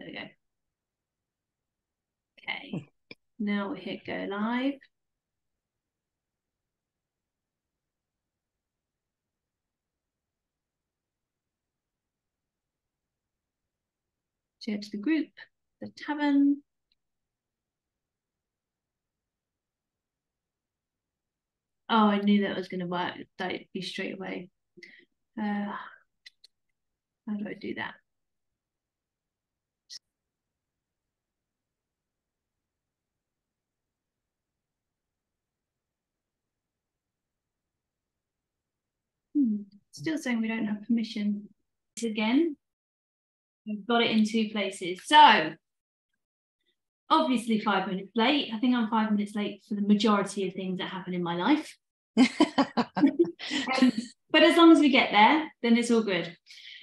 There we go. Okay, now we hit go live. Share to the group, the Tavern. Oh, I knew that was going to work. That'd be straight away. How do I do that? Still saying we don't have permission. Again, we've got it in 2 places. So, obviously 5 minutes late. I think I'm 5 minutes late for the majority of things that happen in my life. But as long as we get there, then it's all good.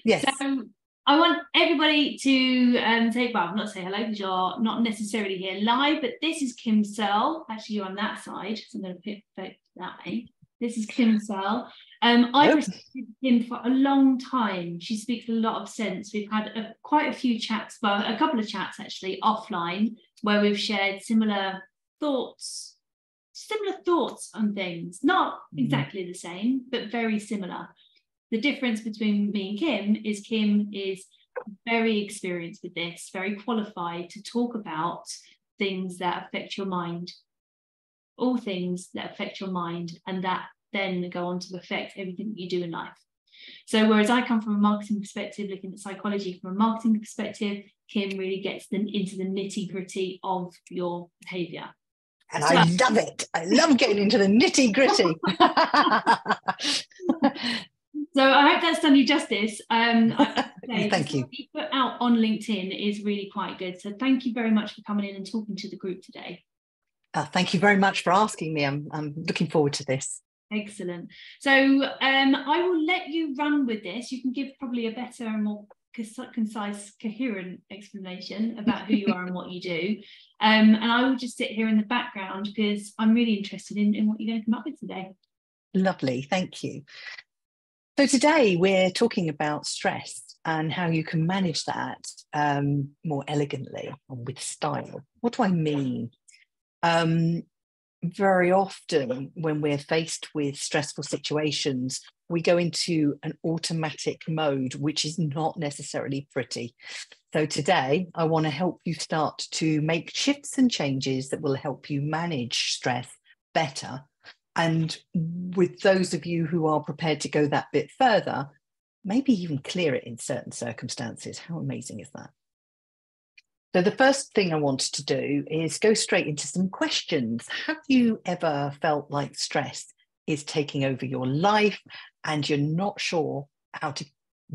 Yes. So I want everybody to not say hello because you're not necessarily here live, but this is Kim Serle. Actually, you're on that side, so I'm going to put that way. This is Kim Serle. I've respected Kim for a long time. She speaks a lot of sense. We've had quite a few chats, well, a couple of chats actually offline, where we've shared similar thoughts on things. Not exactly the same, but very similar. The difference between me and Kim is very experienced with this, very qualified to talk about things that affect your mind, all things that affect your mind, and that then go on to affect everything that you do in life. So whereas I come from a marketing perspective, looking at psychology from a marketing perspective, Kim really gets into the nitty-gritty of your behaviour. And I love it. I love getting into the nitty-gritty. So I hope that's done you justice. Thank you. What you put out on LinkedIn is really quite good. So thank you very much for coming in and talking to the group today. Thank you very much for asking me. I'm looking forward to this. Excellent. So I will let you run with this. You can give probably a better and more concise, coherent explanation about who you are and what you do. And I will just sit here in the background because I'm really interested in what you're going to come up with today. Lovely. Thank you. So today we're talking about stress and how you can manage that more elegantly and with style. What do I mean? Very often when we're faced with stressful situations, we go into an automatic mode, which is not necessarily pretty. So today I want to help you start to make shifts and changes that will help you manage stress better. And with those of you who are prepared to go that bit further, maybe even clear it in certain circumstances. How amazing is that? So the first thing I wanted to do is go straight into some questions. Have you ever felt like stress is taking over your life and you're not sure how to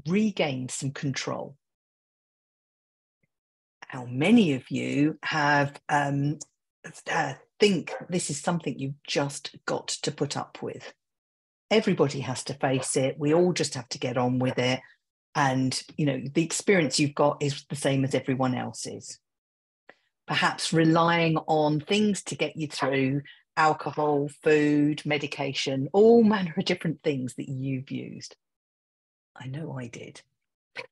regain some control? How many of you have think this is something you've just got to put up with? Everybody has to face it. We all just have to get on with it. And, you know, the experience you've got is the same as everyone else's. Perhaps relying on things to get you through, alcohol, food, medication, all manner of different things that you've used. I know I did.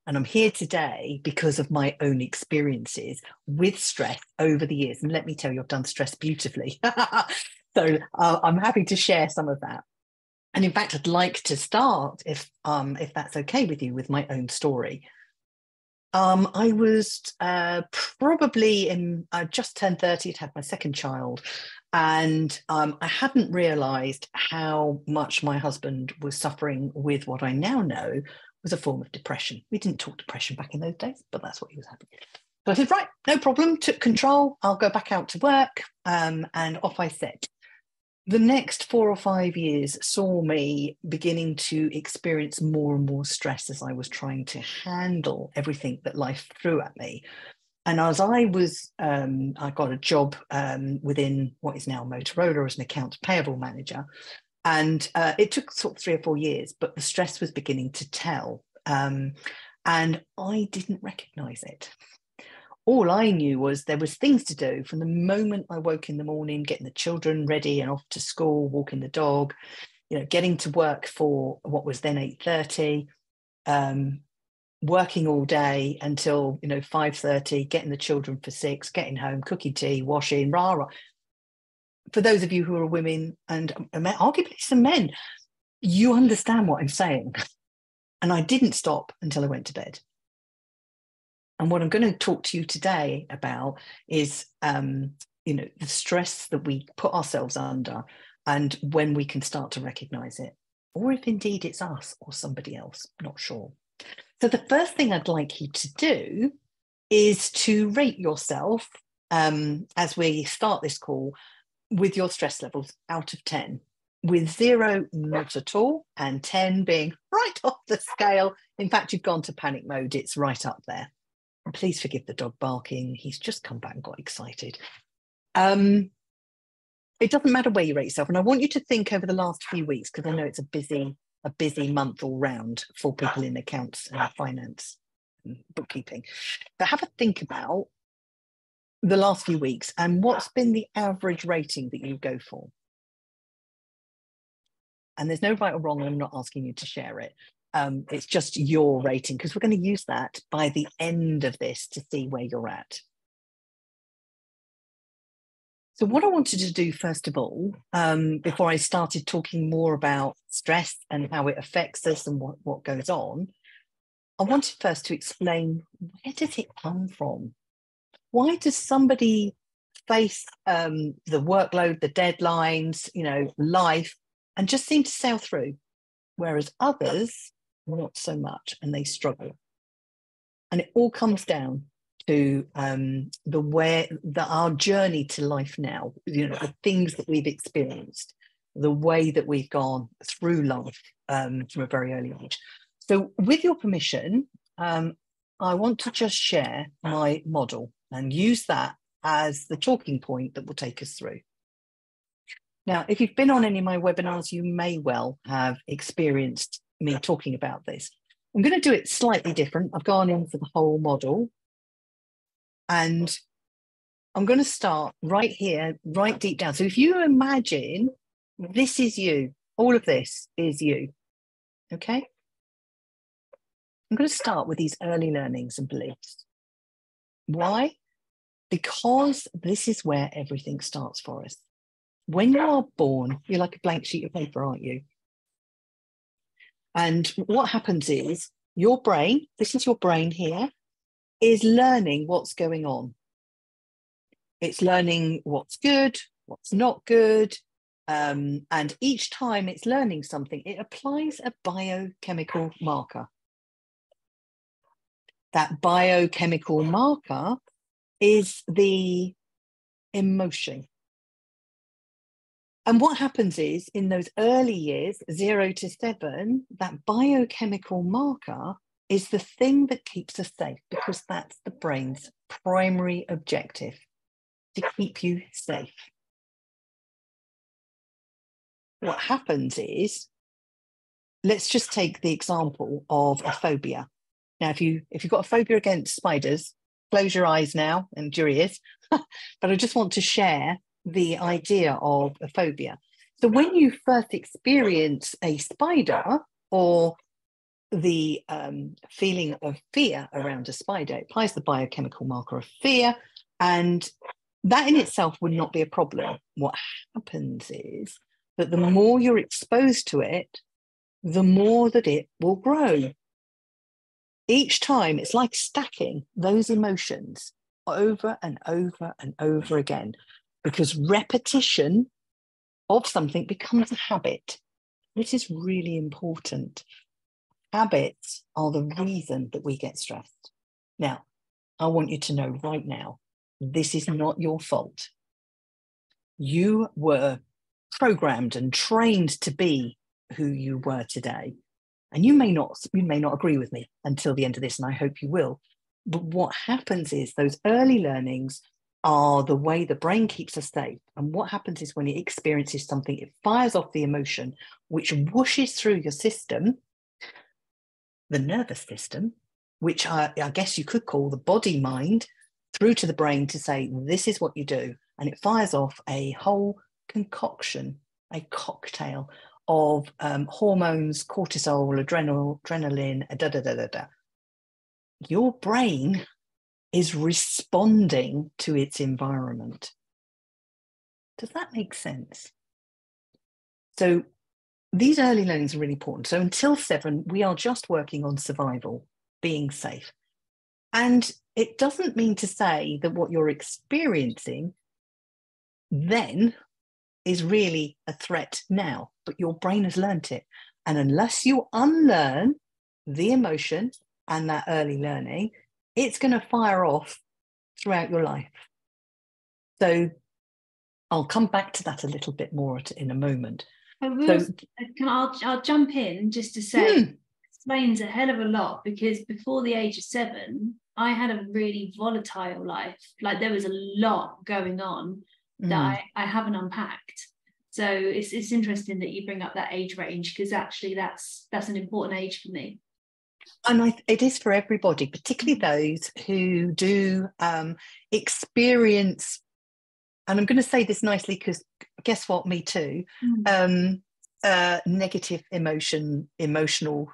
And I'm here today because of my own experiences with stress over the years. And let me tell you, I've done stress beautifully. So I'm happy to share some of that. And in fact, I'd like to start, if that's okay with you, with my own story. I was probably I just turned 30, I'd had my second child. And I hadn't realised how much my husband was suffering with what I now know was a form of depression. We didn't talk depression back in those days, but that's what he was having. So I said, right, no problem, took control. I'll go back out to work. And off I set. The next 4 or 5 years saw me beginning to experience more and more stress as I was trying to handle everything that life threw at me. And as I got a job within what is now Motorola as an accounts payable manager. And it took sort of 3 or 4 years, but the stress was beginning to tell. And I didn't recognise it. All I knew was there was things to do from the moment I woke in the morning, getting the children ready and off to school, walking the dog, you know, getting to work for what was then 8:30, working all day until 5:30, getting the children for 6, getting home, cooking tea, washing, rah rah. For those of you who are women and arguably some men, you understand what I'm saying. And I didn't stop until I went to bed. And what I'm going to talk to you today about is the stress that we put ourselves under, and when we can start to recognize it, or if indeed it's us or somebody else, not sure. So the first thing I'd like you to do is to rate yourself as we start this call with your stress levels out of 10, with 0 not at all and 10 being right off the scale. In fact, you've gone to panic mode. It's right up there. And please forgive the dog barking. He's just come back and got excited. It doesn't matter where you rate yourself. And I want you to think over the last few weeks, because I know it's a busy month all round for people in accounts and finance and bookkeeping. But have a think about the last few weeks and what's been the average rating that you go for. And there's no right or wrong. I'm not asking you to share it. It's just your rating, because we're going to use that by the end of this to see where you're at. So what I wanted to do, first of all, before I started talking more about stress and how it affects us and what goes on, I wanted first to explain, where does it come from? Why does somebody face the workload, the deadlines, life, and just seem to sail through, whereas others, not so much, and they struggle? And it all comes down to our journey to life now, the things that we've experienced, the way that we've gone through life from a very early age. So with your permission, I want to just share my model and use that as the talking point that will take us through. Now, if you've been on any of my webinars, you may well have experienced me talking about this. I'm going to do it slightly different. I've gone in for the whole model. And I'm going to start right here, right deep down. So if you imagine this is you, all of this is you, okay? I'm going to start with these early learnings and beliefs. Why? Because this is where everything starts for us. When you are born, you're like a blank sheet of paper, aren't you? And what happens is your brain, this is your brain here, is learning what's going on. It's learning what's good, what's not good. And each time it's learning something, it applies a biochemical marker. That biochemical marker is the emotion. And what happens is, in those early years, 0 to 7, that biochemical marker is the thing that keeps us safe, because that's the brain's primary objective, to keep you safe. What happens is, let's just take the example of a phobia. Now, if you've got a phobia against spiders, close your eyes now and your ears. But I just want to share the idea of a phobia. So when you first experience a spider, or the feeling of fear around a spider, it applies the biochemical marker of fear, and that in itself would not be a problem. What happens is that the more you're exposed to it, the more that it will grow. Each time, it's like stacking those emotions over and over and over again, because repetition of something becomes a habit. This is really important. Habits are the reason that we get stressed. Now, I want you to know right now, this is not your fault. You were programmed and trained to be who you were today. And you may not agree with me until the end of this, and I hope you will. But what happens is those early learnings are the way the brain keeps us safe. And what happens is when it experiences something, it fires off the emotion, which whooshes through your system, the nervous system, which I guess you could call the body mind, through to the brain to say, this is what you do. And it fires off a whole concoction, a cocktail of hormones, cortisol, adrenaline, your brain is responding to its environment. Does that make sense? So these early learnings are really important. So until 7, we are just working on survival, being safe. And it doesn't mean to say that what you're experiencing then is really a threat now, but your brain has learnt it. And unless you unlearn the emotion and that early learning, it's going to fire off throughout your life. So I'll come back to that a little bit more in a moment. I'll jump in just to say, it explains a hell of a lot, because before the age of 7, I had a really volatile life. Like, there was a lot going on that I haven't unpacked. So it's interesting that you bring up that age range, because actually that's an important age for me. And it is for everybody, particularly those who do experience, and I'm going to say this nicely because guess what, me too, negative emotional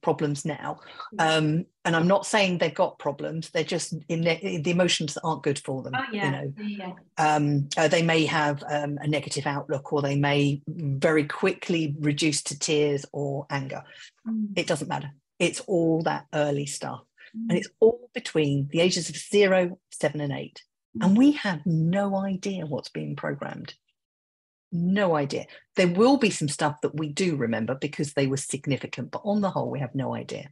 problems now. And I'm not saying they've got problems, they're just the emotions aren't good for them. They may have a negative outlook, or they may very quickly reduce to tears or anger. It doesn't matter. It's all that early stuff. And it's all between the ages of 0, 7 and 8. And we have no idea what's being programmed. No idea. There will be some stuff that we do remember because they were significant, but on the whole, we have no idea.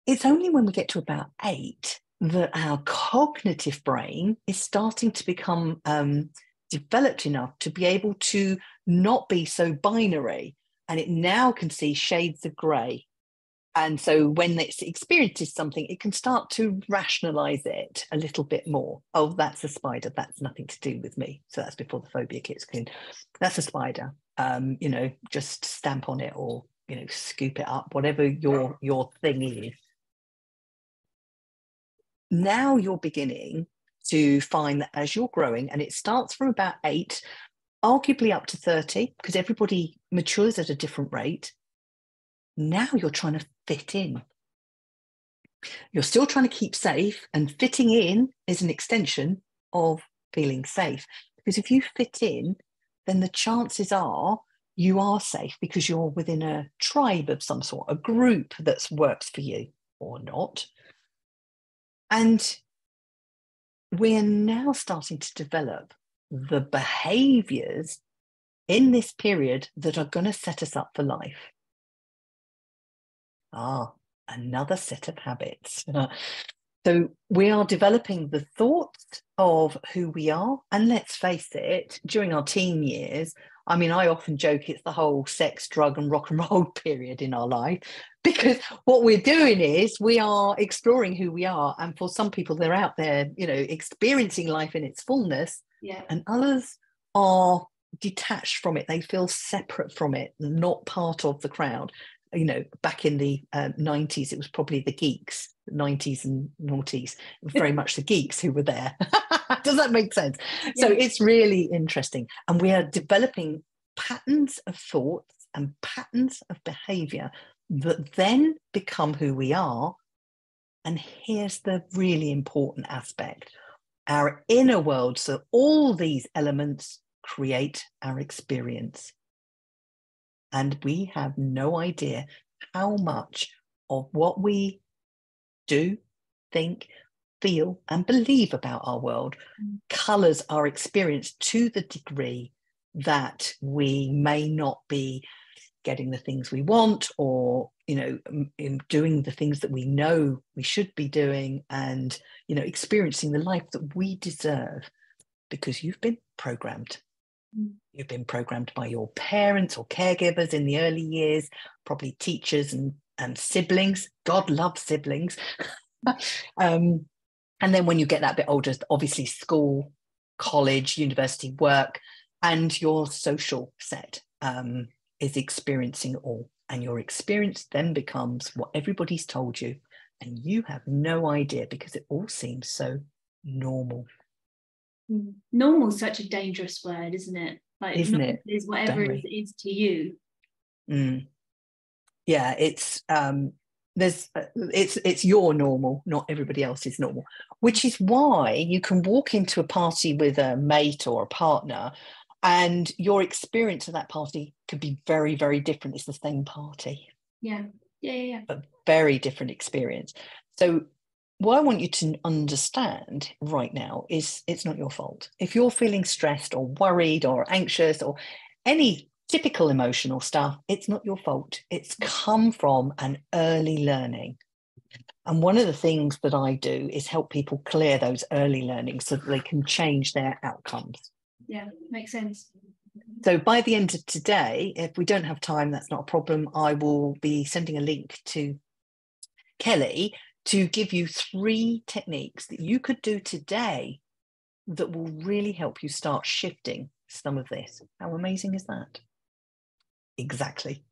It's only when we get to about 8 that our cognitive brain is starting to become developed enough to be able to not be so binary, and it now can see shades of grey. And so when it experiences something, it can start to rationalize it a little bit more. Oh, that's a spider. That's nothing to do with me. So that's before the phobia kicks in. That's a spider. Just stamp on it, or, scoop it up, whatever your thing is. Now you're beginning to find that as you're growing, and it starts from about 8, arguably up to 30, because everybody matures at a different rate. Now you're trying to fit in. You're still trying to keep safe, and fitting in is an extension of feeling safe. Because if you fit in, then the chances are you are safe because you're within a tribe of some sort, a group that works for you or not. And we're now starting to develop the behaviours in this period that are going to set us up for life. Another set of habits. So we are developing the thoughts of who we are. And let's face it, during our teen years, I often joke it's the whole sex, drug and rock and roll period in our life, because what we're doing is we are exploring who we are. And for some people, they're out there, experiencing life in its fullness. Yeah. And others are detached from it. They feel separate from it, not part of the crowd. Back in the 90s, it was probably the geeks, 90s and noughties, very much the geeks who were there. Does that make sense? Yeah. So it's really interesting. And we are developing patterns of thoughts and patterns of behavior that then become who we are. And here's the really important aspect. Our inner world, so all these elements create our experience. And we have no idea how much of what we do, think, feel, and believe about our world colours our experience to the degree that we may not be getting the things we want, or, in doing the things that we know we should be doing, and, experiencing the life that we deserve, because you've been programmed. You've been programmed by your parents or caregivers in the early years, probably teachers and siblings. God loves siblings. And then when you get that bit older, obviously school, college, university, work, and your social set is experiencing it all. And your experience then becomes what everybody's told you. And you have no idea, because it all seems so normal. Normal is such a dangerous word, isn't it? Like, isn't it? Is whatever it is to you. Yeah, it's it's your normal, not everybody else's normal, which is why you can walk into a party with a mate or a partner, and your experience of that party could be very, very different. It's the same party. Yeah. A very different experience. So what I want you to understand right now is it's not your fault. If you're feeling stressed or worried or anxious or any typical emotional stuff, it's not your fault. It's come from an early learning. And one of the things that I do is help people clear those early learnings so that they can change their outcomes. Yeah, makes sense. So by the end of today, if we don't have time, that's not a problem. I will be sending a link to Kelly to give you 3 techniques that you could do today that will really help you start shifting some of this. How amazing is that? Exactly.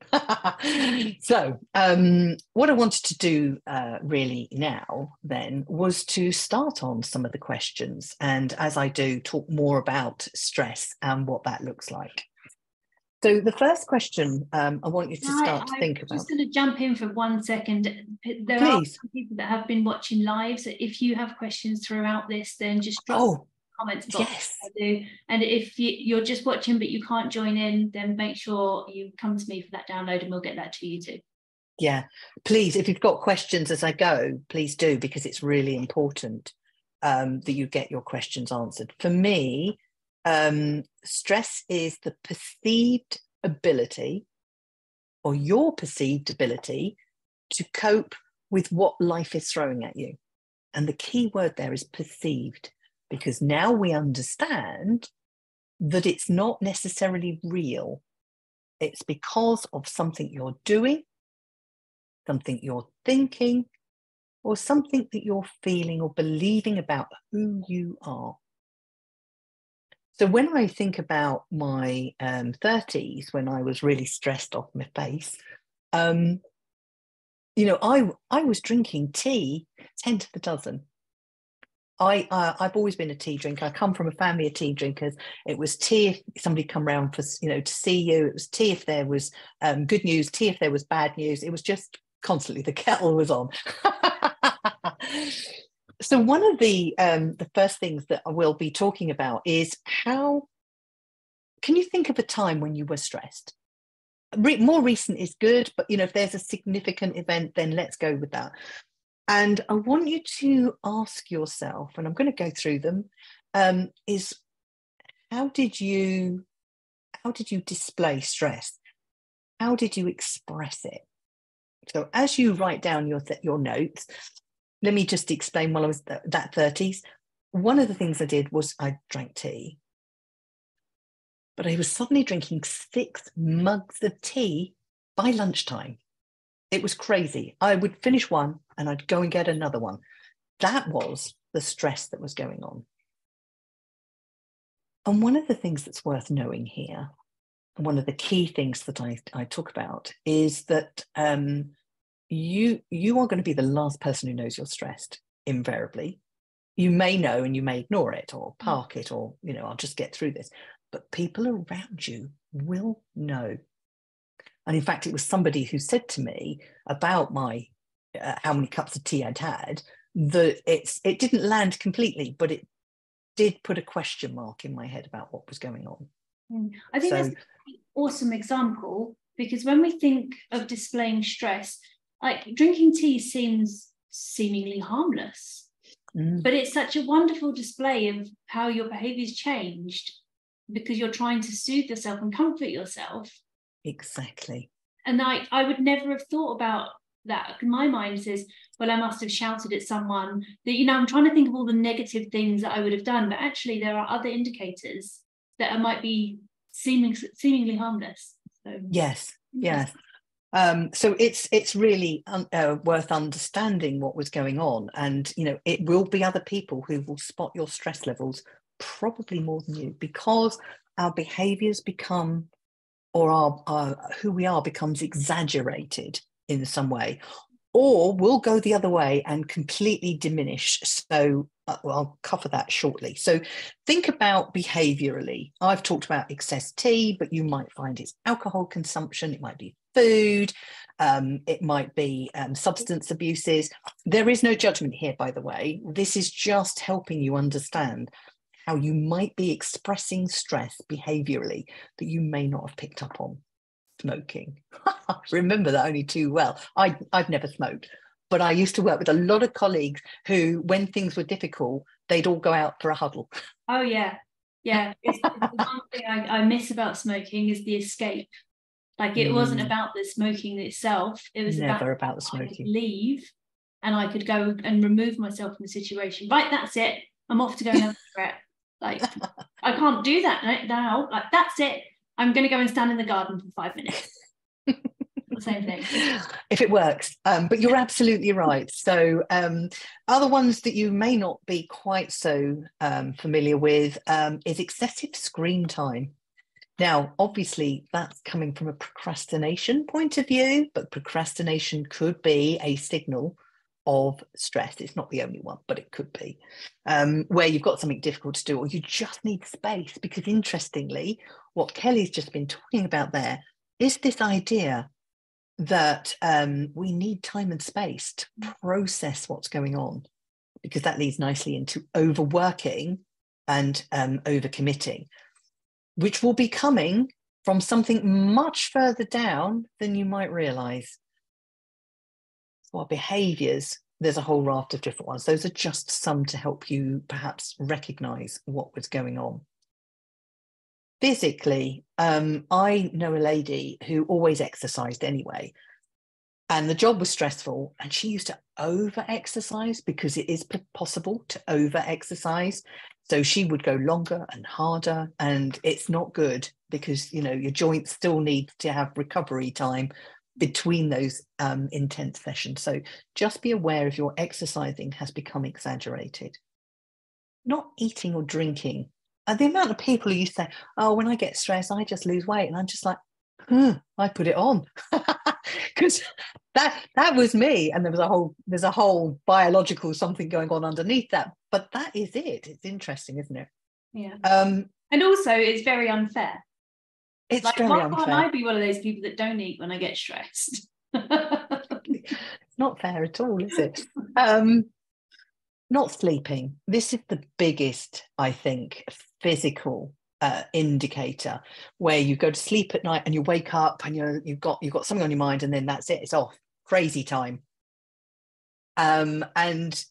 So what I wanted to do really now then was to start on some of the questions, and as I do, talk more about stress and what that looks like. So the first question I want you to start to think about. I'm just going to jump in for 1 second. There Please. are some people that have been watching live, so if you have questions throughout this, then just drop comments box. Yes. I do. And if you're just watching but you can't join in, then make sure you come to me for that download and we'll get that to you too. Yeah, please, if you've got questions as I go, please do, because it's really important that you get your questions answered. For me, stress is the perceived ability, or your perceived ability, to cope with what life is throwing at you. And the key word there is perceived, because now we understand that it's not necessarily real. It's because of something you're doing, something you're thinking, or something that you're feeling or believing about who you are. So when I think about my 30s, when I was really stressed off my face, you know, I was drinking tea 10 to the dozen. I've always been a tea drinker. I come from a family of tea drinkers. It was tea if somebody come round for, you know, to see you. It was tea if there was good news, tea if there was bad news. It was just constantly, the kettle was on. So one of the first things that I will be talking about is how can you think of a time when you were stressed? More recent is good, but you know, if there's a significant event, then let's go with that. And I want you to ask yourself, and I'm going to go through them, is how did you display stress? How did you express it? So as you write down your notes, let me just explain. While I was that 30s, one of the things I did was I drank tea, but I was suddenly drinking 6 mugs of tea by lunchtime. It was crazy. I would finish one and I'd go and get another one. That was the stress that was going on. And one of the things that's worth knowing here, and one of the key things that I talk about, is that you are going to be the last person who knows you're stressed, invariably. You may know and you may ignore it or park it, or, you know, I'll just get through this. But people around you will know. And in fact, it was somebody who said to me about my how many cups of tea I'd had, that it didn't land completely, but it did put a question mark in my head about what was going on. I think that's an awesome example, because when we think of displaying stress, like drinking tea seems seemingly harmless, but it's such a wonderful display of how your behavior's changed because you're trying to soothe yourself and comfort yourself. Exactly. And I would never have thought about that. My mind says, well, I must have shouted at someone that, you know, I'm trying to think of all the negative things that I would have done, but actually there are other indicators that might be seemingly harmless. So, yes. So it's really worth understanding what was going on, and you know, it will be other people who will spot your stress levels probably more than you, because our behaviors become, or our who we are becomes exaggerated in some way, or we'll go the other way and completely diminish. So I'll cover that shortly. So think about behaviorally. I've talked about excess tea, but you might find it's alcohol consumption, it might be food, it might be substance abuses. There is no judgment here, by the way. This is just helping you understand how you might be expressing stress behaviourally that you may not have picked up on. Smoking. I remember that only too well. I've never smoked, but I used to work with a lot of colleagues who, when things were difficult, they'd all go out for a huddle. Oh, yeah. Yeah. It's the one thing I miss about smoking is the escape. Like, it wasn't about the smoking itself. It was never about the smoking. I could leave and I could go and remove myself from the situation. Right, that's it. I'm off to go and have a cigarette. Like, I can't do that now. Like, that's it. I'm going to go and stand in the garden for 5 minutes. The same thing. If it works. But you're absolutely right. So other ones that you may not be quite so familiar with is excessive screen time. Now, obviously, that's coming from a procrastination point of view, but procrastination could be a signal of stress. It's not the only one, but it could be, where you've got something difficult to do, or you just need space. Because interestingly, what Kelly's just been talking about there is this idea that we need time and space to process what's going on, because that leads nicely into overworking and overcommitting, which will be coming from something much further down than you might realise. Well, behaviours, there's a whole raft of different ones. Those are just some to help you perhaps recognise what was going on. Physically, I know a lady who always exercised anyway, and the job was stressful, and she used to over-exercise, because it is possible to over-exercise. So she would go longer and harder, and it's not good, because, you know, your joints still need to have recovery time between those intense sessions. So just be aware if your exercising has become exaggerated. Not eating or drinking. And the amount of people who used to say, oh, when I get stressed, I just lose weight. And I'm just like, I put it on. Because that was me. And there's a whole biological something going on underneath that. But that is it. It's interesting, isn't it? Yeah. And also, it's very unfair. It's like, very why unfair. can't I be one of those people that don't eat when I get stressed? It's not fair at all, is it? Not sleeping. This is the biggest, I think, physical indicator, where you go to sleep at night and you wake up and you've got something on your mind, and then that's it. It's off. Crazy time. And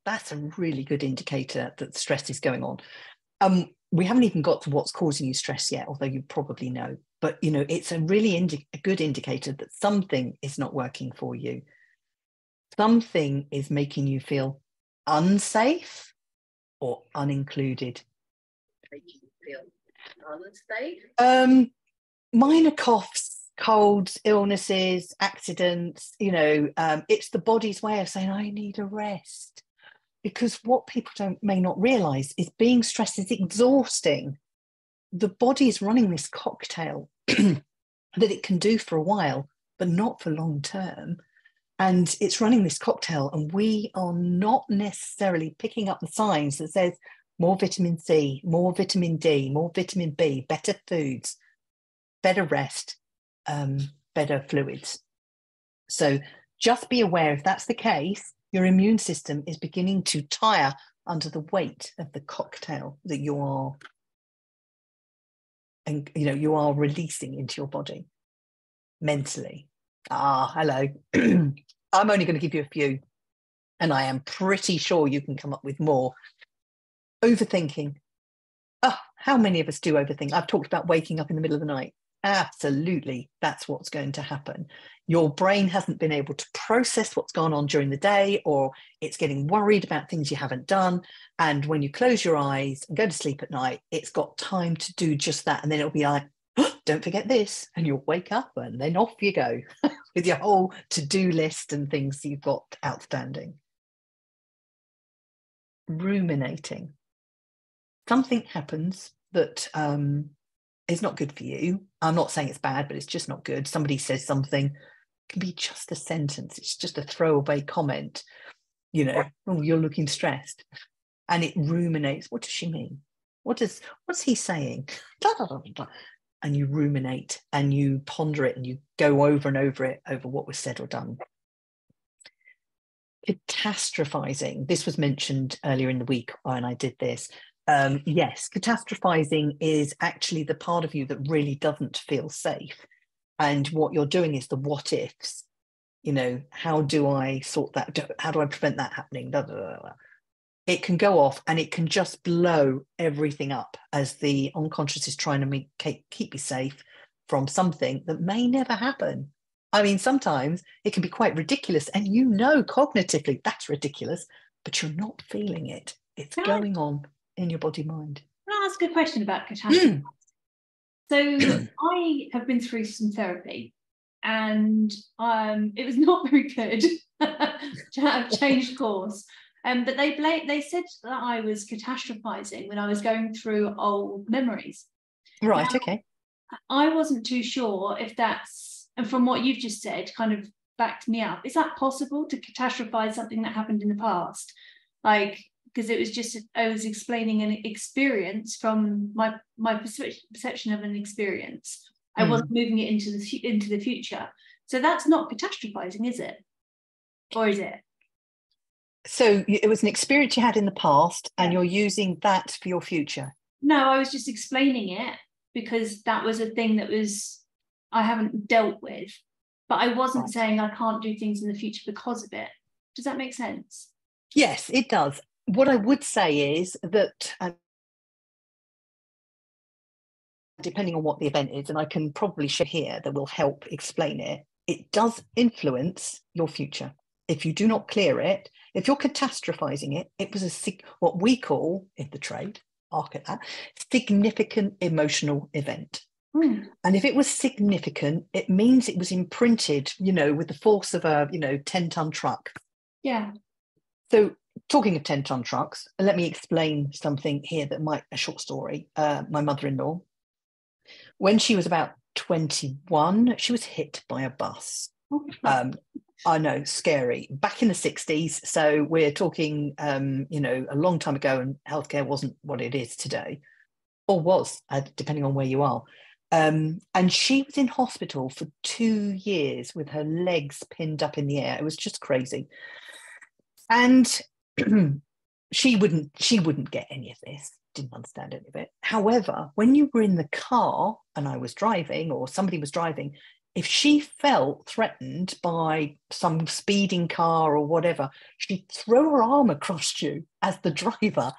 that's a really good indicator that stress is going on. We haven't even got to what's causing you stress yet, although you probably know. But, you know, it's a really a good indicator that something is not working for you. Something is making you feel unsafe or unincluded. Making you feel unsafe. Minor coughs, colds, illnesses, accidents, you know, it's the body's way of saying, I need a rest. Because what people may not realise is being stressed is exhausting. The body is running this cocktail that it can do for a while, but not for long term. And it's running this cocktail, and we are not necessarily picking up the signs that says more vitamin C, more vitamin D, more vitamin B, better foods, better rest, better fluids. So just be aware, if that's the case, your immune system is beginning to tire under the weight of the cocktail that you are releasing into your body mentally. Hello. I'm only going to give you a few, and I am pretty sure you can come up with more. Overthinking. Oh, how many of us do overthink? I've talked about waking up in the middle of the night. Absolutely, that's what's going to happen. Your brain hasn't been able to process what's gone on during the day, or it's getting worried about things you haven't done. And when you close your eyes and go to sleep at night, it's got time to do just that. And then it'll be like, oh, don't forget this. And you'll wake up, and then off you go with your whole to-do list and things you've got outstanding. Ruminating. Something happens that is not good for you. I'm not saying it's bad, but it's just not good. Somebody says something, it can be just a sentence. It's just a throwaway comment. You know, oh, you're looking stressed. And it ruminates. What does she mean? What's he saying? Da, da, da, da. and you ruminate and you ponder it and you go over and over it, over what was said or done. Catastrophizing, this was mentioned earlier in the week when I did this. Yes, catastrophizing is actually the part of you that really doesn't feel safe. And what you're doing is the what ifs. You know, how do I sort that? How do I prevent that happening? Da, da, da, da. It can go off and it can just blow everything up as the unconscious is trying to keep you safe from something that may never happen. I mean, sometimes it can be quite ridiculous and you know cognitively that's ridiculous, but you're not feeling it. It's going on in your body mind. Can I ask a question about catastrophe? So I have been through some therapy and it was not very good. I've changed course. But they said that I was catastrophizing when I was going through old memories. Right, now, okay. I wasn't too sure if that's, and from what you've just said, kind of backed me up. Is that possible to catastrophize something that happened in the past? Like, because it was just, I was explaining an experience from my perception of an experience. I wasn't moving it into the future. So that's not catastrophizing, is it? Or is it? So it was an experience you had in the past and you're using that for your future? No, I was just explaining it because that was a thing that I haven't dealt with, but I wasn't saying I can't do things in the future because of it. Does that make sense? Yes, it does. What I would say is that depending on what the event is, and I can probably share here that will help explain it, it does influence your future. If you do not clear it, if you're catastrophizing it, it was what we call in the trade, arc at that, significant emotional event. And if it was significant, it means it was imprinted, you know, with the force of a, 10-ton truck. Yeah. So talking of 10-ton trucks, let me explain something here a short story. My mother-in-law, when she was about 21, she was hit by a bus. I know, scary. Back in the 60s, so we're talking, a long time ago, and healthcare wasn't what it is today, or was, depending on where you are. And she was in hospital for 2 years with her legs pinned up in the air. It was just crazy. And she wouldn't get any of this, didn't understand any of it. However, when you were in the car and I was driving or somebody was driving, if she felt threatened by some speeding car or whatever, she'd throw her arm across you as the driver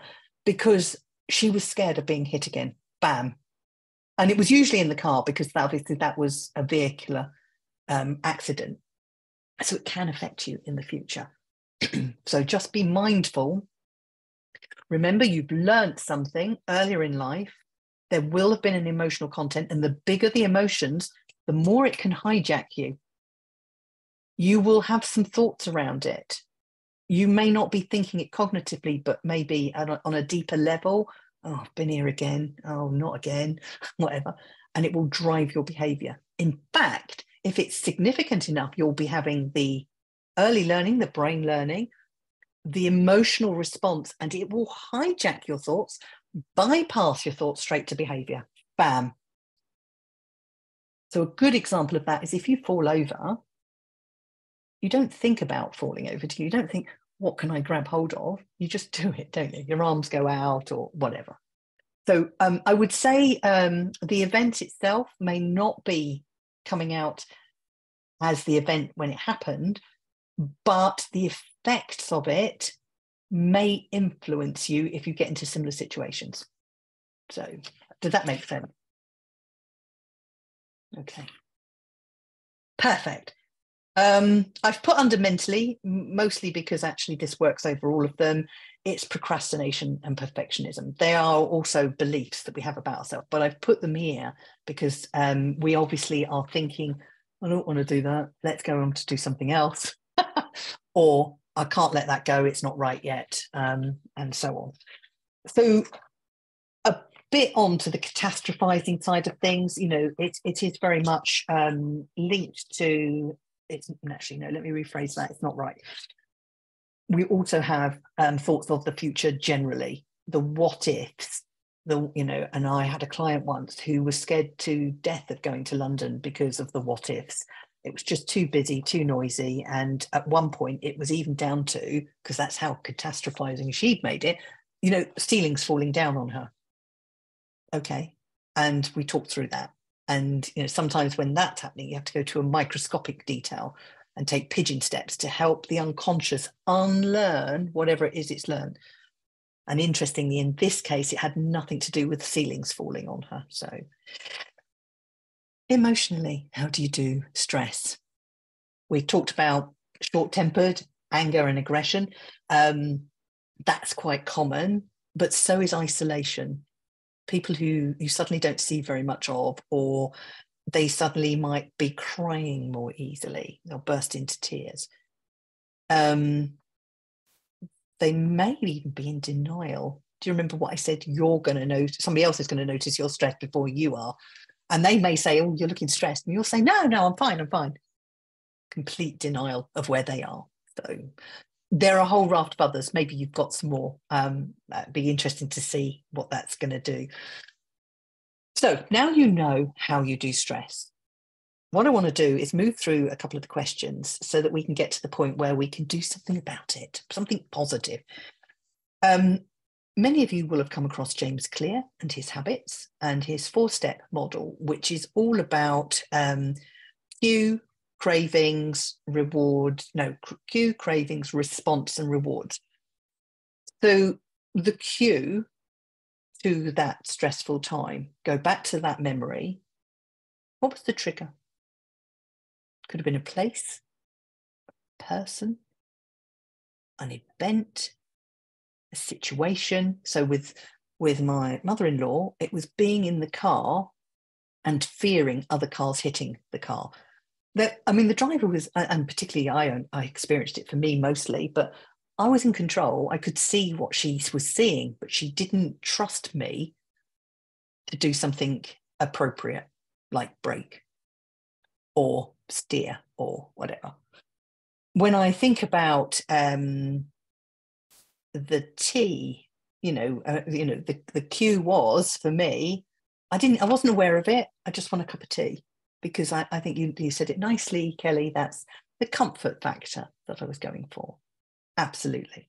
because she was scared of being hit again. Bam. And it was usually in the car because obviously that was a vehicular accident. So it can affect you in the future. So just be mindful. Remember, you've learned something earlier in life. There will have been an emotional content, and the bigger the emotions, the more it can hijack you. You will have some thoughts around it. You may not be thinking it cognitively, but maybe on a deeper level. Oh, I've been here again. Oh, not again, whatever. And it will drive your behavior. In fact, if it's significant enough, you'll be having the early learning, the brain learning, the emotional response, and it will hijack your thoughts, bypass your thoughts straight to behavior. Bam. So a good example of that is if you fall over, you don't think about falling over, do you? You don't think, what can I grab hold of? You just do it, don't you? Your arms go out or whatever. So I would say the event itself may not be coming out as the event when it happened, but the effects of it may influence you if you get into similar situations. So does that make sense? Okay. Perfect. I've put under mentally, mostly because actually this works over all of them. It's procrastination and perfectionism. They are also beliefs that we have about ourselves, but I've put them here because we obviously are thinking, I don't want to do that. Let's go on to do something else. Or I can't let that go. It's not right yet. And so on. So a bit on to the catastrophizing side of things, it is very much linked to, it's actually, no, let me rephrase that. It's not right. We also have thoughts of the future generally, the what ifs. And I had a client once who was scared to death of going to London because of the what ifs. It was just too busy, too noisy. And at one point it was even down to, because that's how catastrophizing she'd made it, ceilings falling down on her. Okay. And we talked through that. And, sometimes when that's happening, you have to go to a microscopic detail and take pigeon steps to help the unconscious unlearn whatever it is it's learned. And interestingly, in this case, it had nothing to do with the ceilings falling on her. So emotionally, how do you do stress? We talked about short-tempered, anger and aggression. That's quite common, but so is isolation. People who you suddenly don't see very much of, or they suddenly might be crying more easily. They'll burst into tears. They may even be in denial. Do you remember what I said? You're going to notice, somebody else is going to notice you're stressed before you are. And they may say, oh, you're looking stressed. And you'll say, no, I'm fine. Complete denial of where they are. So there are a whole raft of others. Maybe you've got some more. That'd be interesting to see what that's going to do. So now you know how you do stress. What I want to do is move through a couple of the questions so that we can get to the point where we can do something about it, something positive. Many of you will have come across James Clear and his habits and his 4-step model, which is all about cue, cravings, cue, cravings, response, and rewards. So the cue to that stressful time, go back to that memory. What was the trigger? Could have been a place, a person, an event, a situation. So with my mother-in-law, it was being in the car and fearing other cars hitting the car. The driver was, and particularly I experienced it for me mostly, but I was in control. I could see what she was seeing, but she didn't trust me to do something appropriate, like brake or steer or whatever. When I think about the tea, the cue was for me, I wasn't aware of it. I just want a cup of tea, because I think you said it nicely, Kelly. That's the comfort factor that I was going for. Absolutely.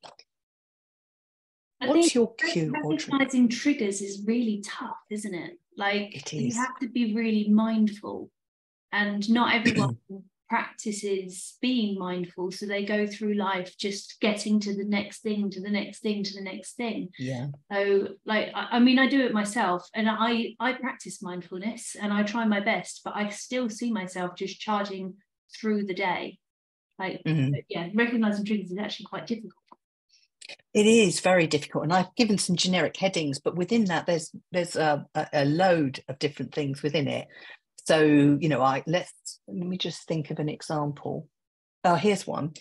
What's your cue or trigger? Recognizing triggers is really tough, isn't it? Like, it is. You have to be really mindful, and not everyone practices being mindful, so they go through life just getting to the next thing, to the next thing, to the next thing. Yeah. So I do it myself, and I practice mindfulness and I try my best, but I still see myself just charging through the day. Recognizing triggers is actually quite difficult. It is very difficult, and I've given some generic headings, but within that there's a load of different things within it. So let me just think of an example. Oh, here's one.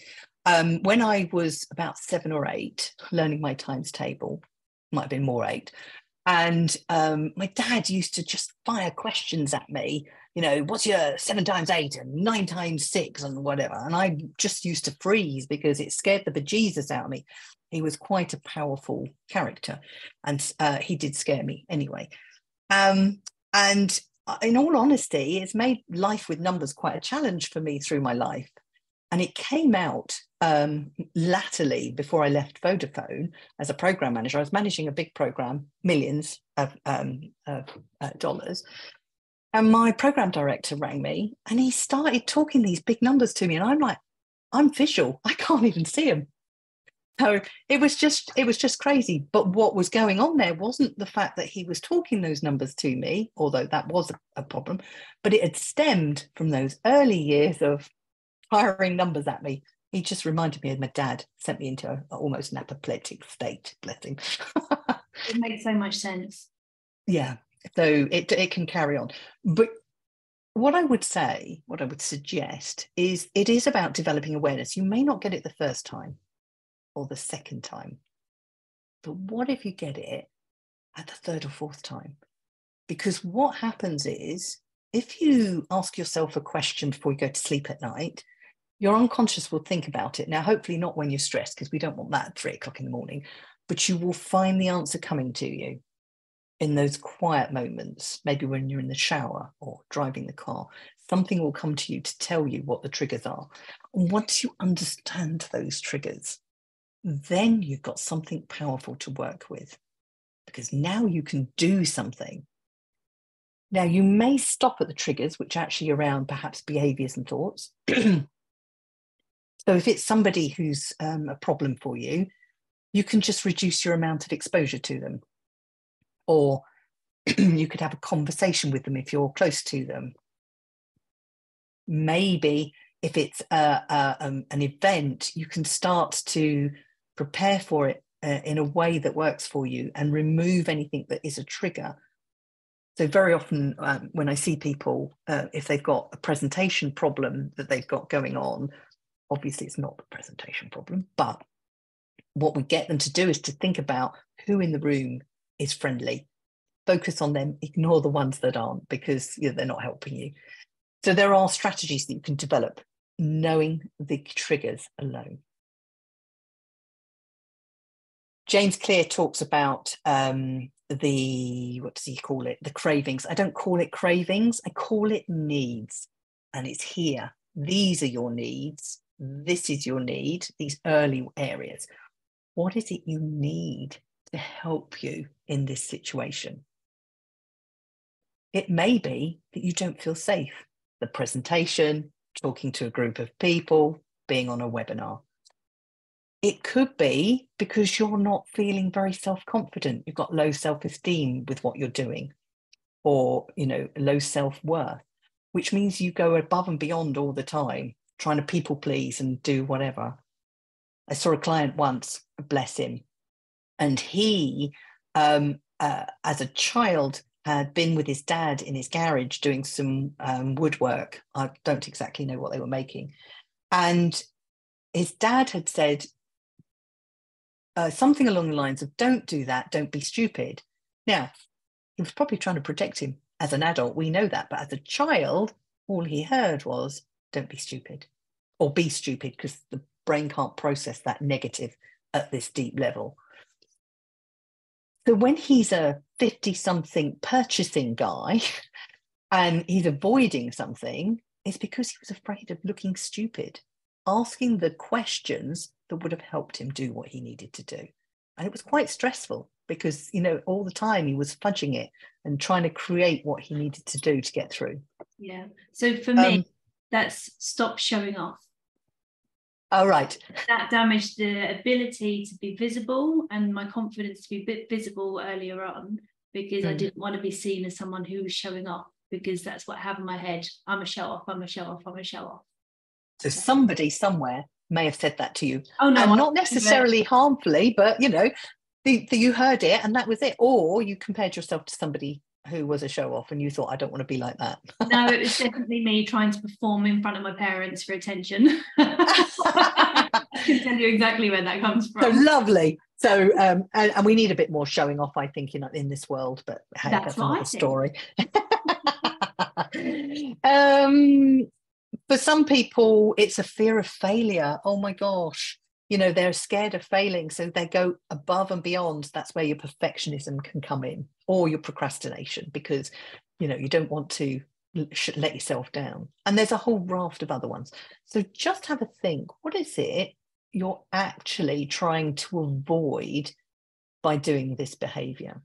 When I was about 7 or 8, learning my times table, might have been more 8, and my dad used to just fire questions at me. What's your 7 times 8 and 9 times 6 and whatever, and I just used to freeze because it scared the bejesus out of me. He was quite a powerful character, and he did scare me anyway. And in all honesty, it's made life with numbers quite a challenge for me through my life. And it came out latterly, before I left Vodafone as a program manager. I was managing a big program, millions of dollars. And my program director rang me and he started talking these big numbers to me. And I'm like, I'm visual. I can't even see them. So it was just crazy. But what was going on there wasn't the fact that he was talking those numbers to me, although that was a problem, but it had stemmed from those early years of firing numbers at me. He just reminded me of my dad, sent me into almost an apoplectic state, bless him. It makes so much sense. Yeah, so it can carry on. But what I would suggest is it is about developing awareness. You may not get it the first time or the second time, but what if you get it at the third or fourth time? Because what happens is, if you ask yourself a question before you go to sleep at night, your unconscious will think about it. Now, hopefully not when you're stressed, because we don't want that at 3 o'clock in the morning, but you will find the answer coming to you. in those quiet moments, maybe when you're in the shower or driving the car, something will come to you to tell you what the triggers are. And once you understand those triggers, then you've got something powerful to work with, because now you can do something. Now, you may stop at the triggers, which are actually around perhaps behaviours and thoughts. So if it's somebody who's a problem for you, you can just reduce your amount of exposure to them. Or you could have a conversation with them if you're close to them. Maybe if it's an event, you can start to prepare for it in a way that works for you and remove anything that is a trigger. So very often when I see people, if they've got a presentation problem that they've got going on, obviously it's not the presentation problem, but what we get them to do is to think about who in the room is friendly. Focus on them, ignore the ones that aren't, because they're not helping you. So there are strategies that you can develop knowing the triggers alone. James Clear talks about what does he call it? The cravings. I don't call it cravings, I call it needs. And it's here. These are your needs. This is your need, these early areas. What is it you need to help you in this situation? It may be that you don't feel safe. The presentation, talking to a group of people, being on a webinar. It could be because you're not feeling very self-confident. You've got low self-esteem with what you're doing, or, low self-worth, which means you go above and beyond all the time, trying to people please and do whatever. I saw a client once, bless him, and he, as a child, had been with his dad in his garage doing some woodwork. I don't exactly know what they were making. And his dad had said something along the lines of, don't do that, don't be stupid. Now, he was probably trying to protect him. As an adult, we know that. But as a child, all he heard was, don't be stupid, or be stupid, because the brain can't process that negative at this deep level. So when he's a 50-something purchasing guy and he's avoiding something, it's because he was afraid of looking stupid, asking the questions that would have helped him do what he needed to do. And it was quite stressful because, all the time he was fudging it and trying to create what he needed to do to get through. Yeah. So for me, that's stop showing off. Oh, right. That damaged the ability to be visible and my confidence to be visible earlier on, because I didn't want to be seen as someone who was showing off, because that's what I have in my head. I'm a show off, I'm a show off, I'm a show off. So somebody somewhere may have said that to you. Oh, no. And not necessarily harmfully, but, you heard it and that was it. Or you compared yourself to somebody who was a show off and you thought, I don't want to be like that. No, it was definitely me trying to perform in front of my parents for attention. I can tell you exactly where that comes from. So lovely. So and we need a bit more showing off, I think, in this world, but hey, that's another story. For some people it's a fear of failure. Oh my gosh, they're scared of failing, so they go above and beyond. That's where your perfectionism can come in, or your procrastination, because you don't want to let yourself down. And there's a whole raft of other ones. So just have a think, what is it you're actually trying to avoid by doing this behavior?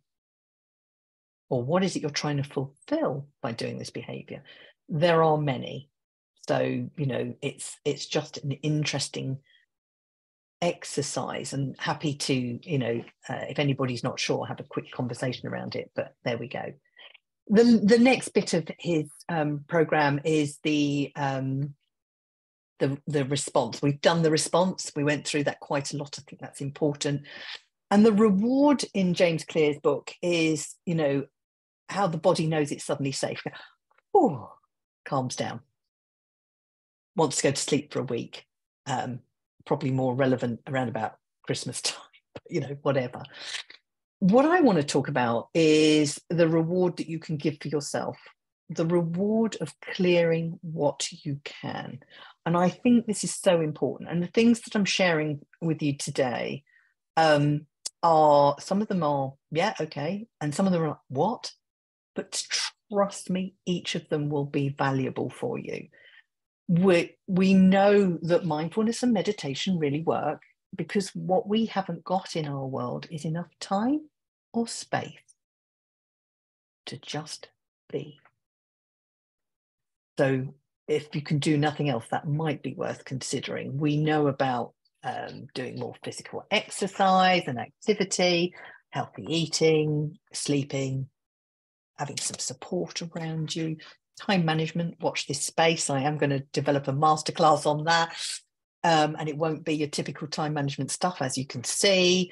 Or what is it you're trying to fulfill by doing this behavior? There are many. So, it's just an interesting exercise, and happy to, if anybody's not sure, have a quick conversation around it. But there we go. The next bit of his program is the response. We've done the response. We went through that quite a lot. I think that's important. And the reward in James Clear's book is, how the body knows it's suddenly safe. Oh, calms down. Wants to go to sleep for a week. Probably more relevant around about Christmas time, but, whatever. What I want to talk about is the reward that you can give for yourself, the reward of clearing what you can. And I think this is so important. And the things that I'm sharing with you today, some of them are, yeah, okay. And some of them are like, what? But trust me, each of them will be valuable for you. We know that mindfulness and meditation really work because what we haven't got in our world is enough time or space to just be. So if you can do nothing else, that might be worth considering. We know about doing more physical exercise and activity, healthy eating, sleeping, having some support around you, time management. Watch this space. I am going to develop a masterclass on that. And it won't be your typical time management stuff, as you can see.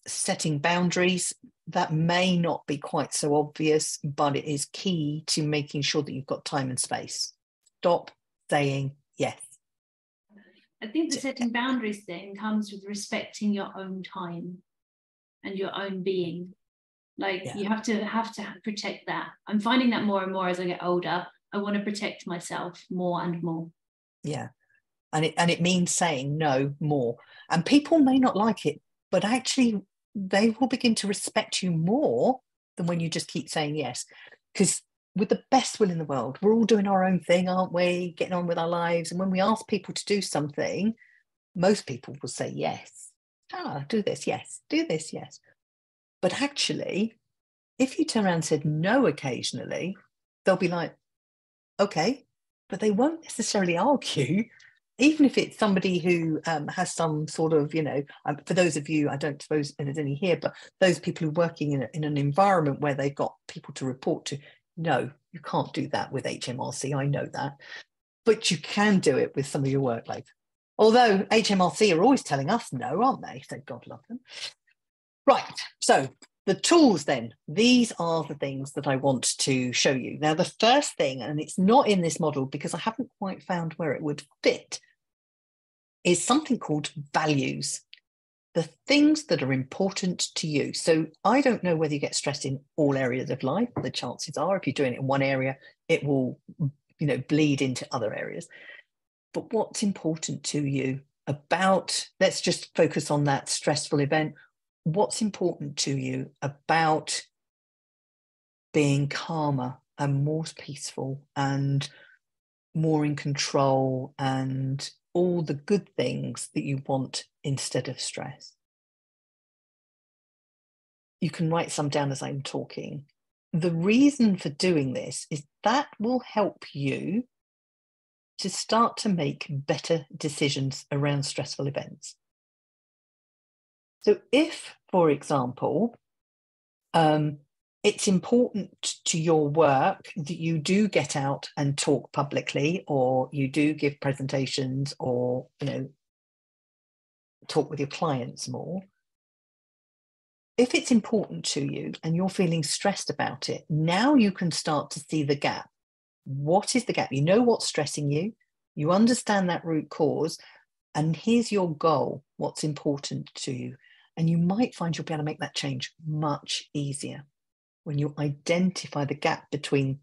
Setting boundaries, that may not be quite so obvious, but it is key to making sure that you've got time and space. Stop saying yes. I think the setting boundaries thing comes with respecting your own time and your own being. Like, you have to protect that. I'm finding that more and more as I get older. I want to protect myself more and more. Yeah. And it means saying no more. And people may not like it, but actually they will begin to respect you more than when you just keep saying yes. Because with the best will in the world, we're all doing our own thing, aren't we? Getting on with our lives. And when we ask people to do something, most people will say yes. Do this, yes. Do this, yes. But actually, if you turn around and said no occasionally, they'll be like, okay, but they won't necessarily argue. Even if it's somebody who has some sort of, for those of you, I don't suppose there's any here, but those people who are working in an environment where they've got people to report to, no, you can't do that with HMRC. I know that. But you can do it with some of your workload. Although HMRC are always telling us no, aren't they? So God love them. Right. So the tools then, these are the things that I want to show you. Now, the first thing, and it's not in this model because I haven't quite found where it would fit, is something called values, the things that are important to you. So I don't know whether you get stressed in all areas of life. The chances are if you're doing it in one area, it will, bleed into other areas. But what's important to you about, let's just focus on that stressful event. What's important to you about being calmer and more peaceful and more in control and all the good things that you want instead of stress? You can write some down as I'm talking. The reason for doing this is that will help you to start to make better decisions around stressful events. So if, for example, it's important to your work that you do get out and talk publicly, or you do give presentations, or, talk with your clients more. If it's important to you and you're feeling stressed about it, now you can start to see the gap. What is the gap? You know what's stressing you. You understand that root cause. And here's your goal, what's important to you. And you might find you'll be able to make that change much easier when you identify the gap between,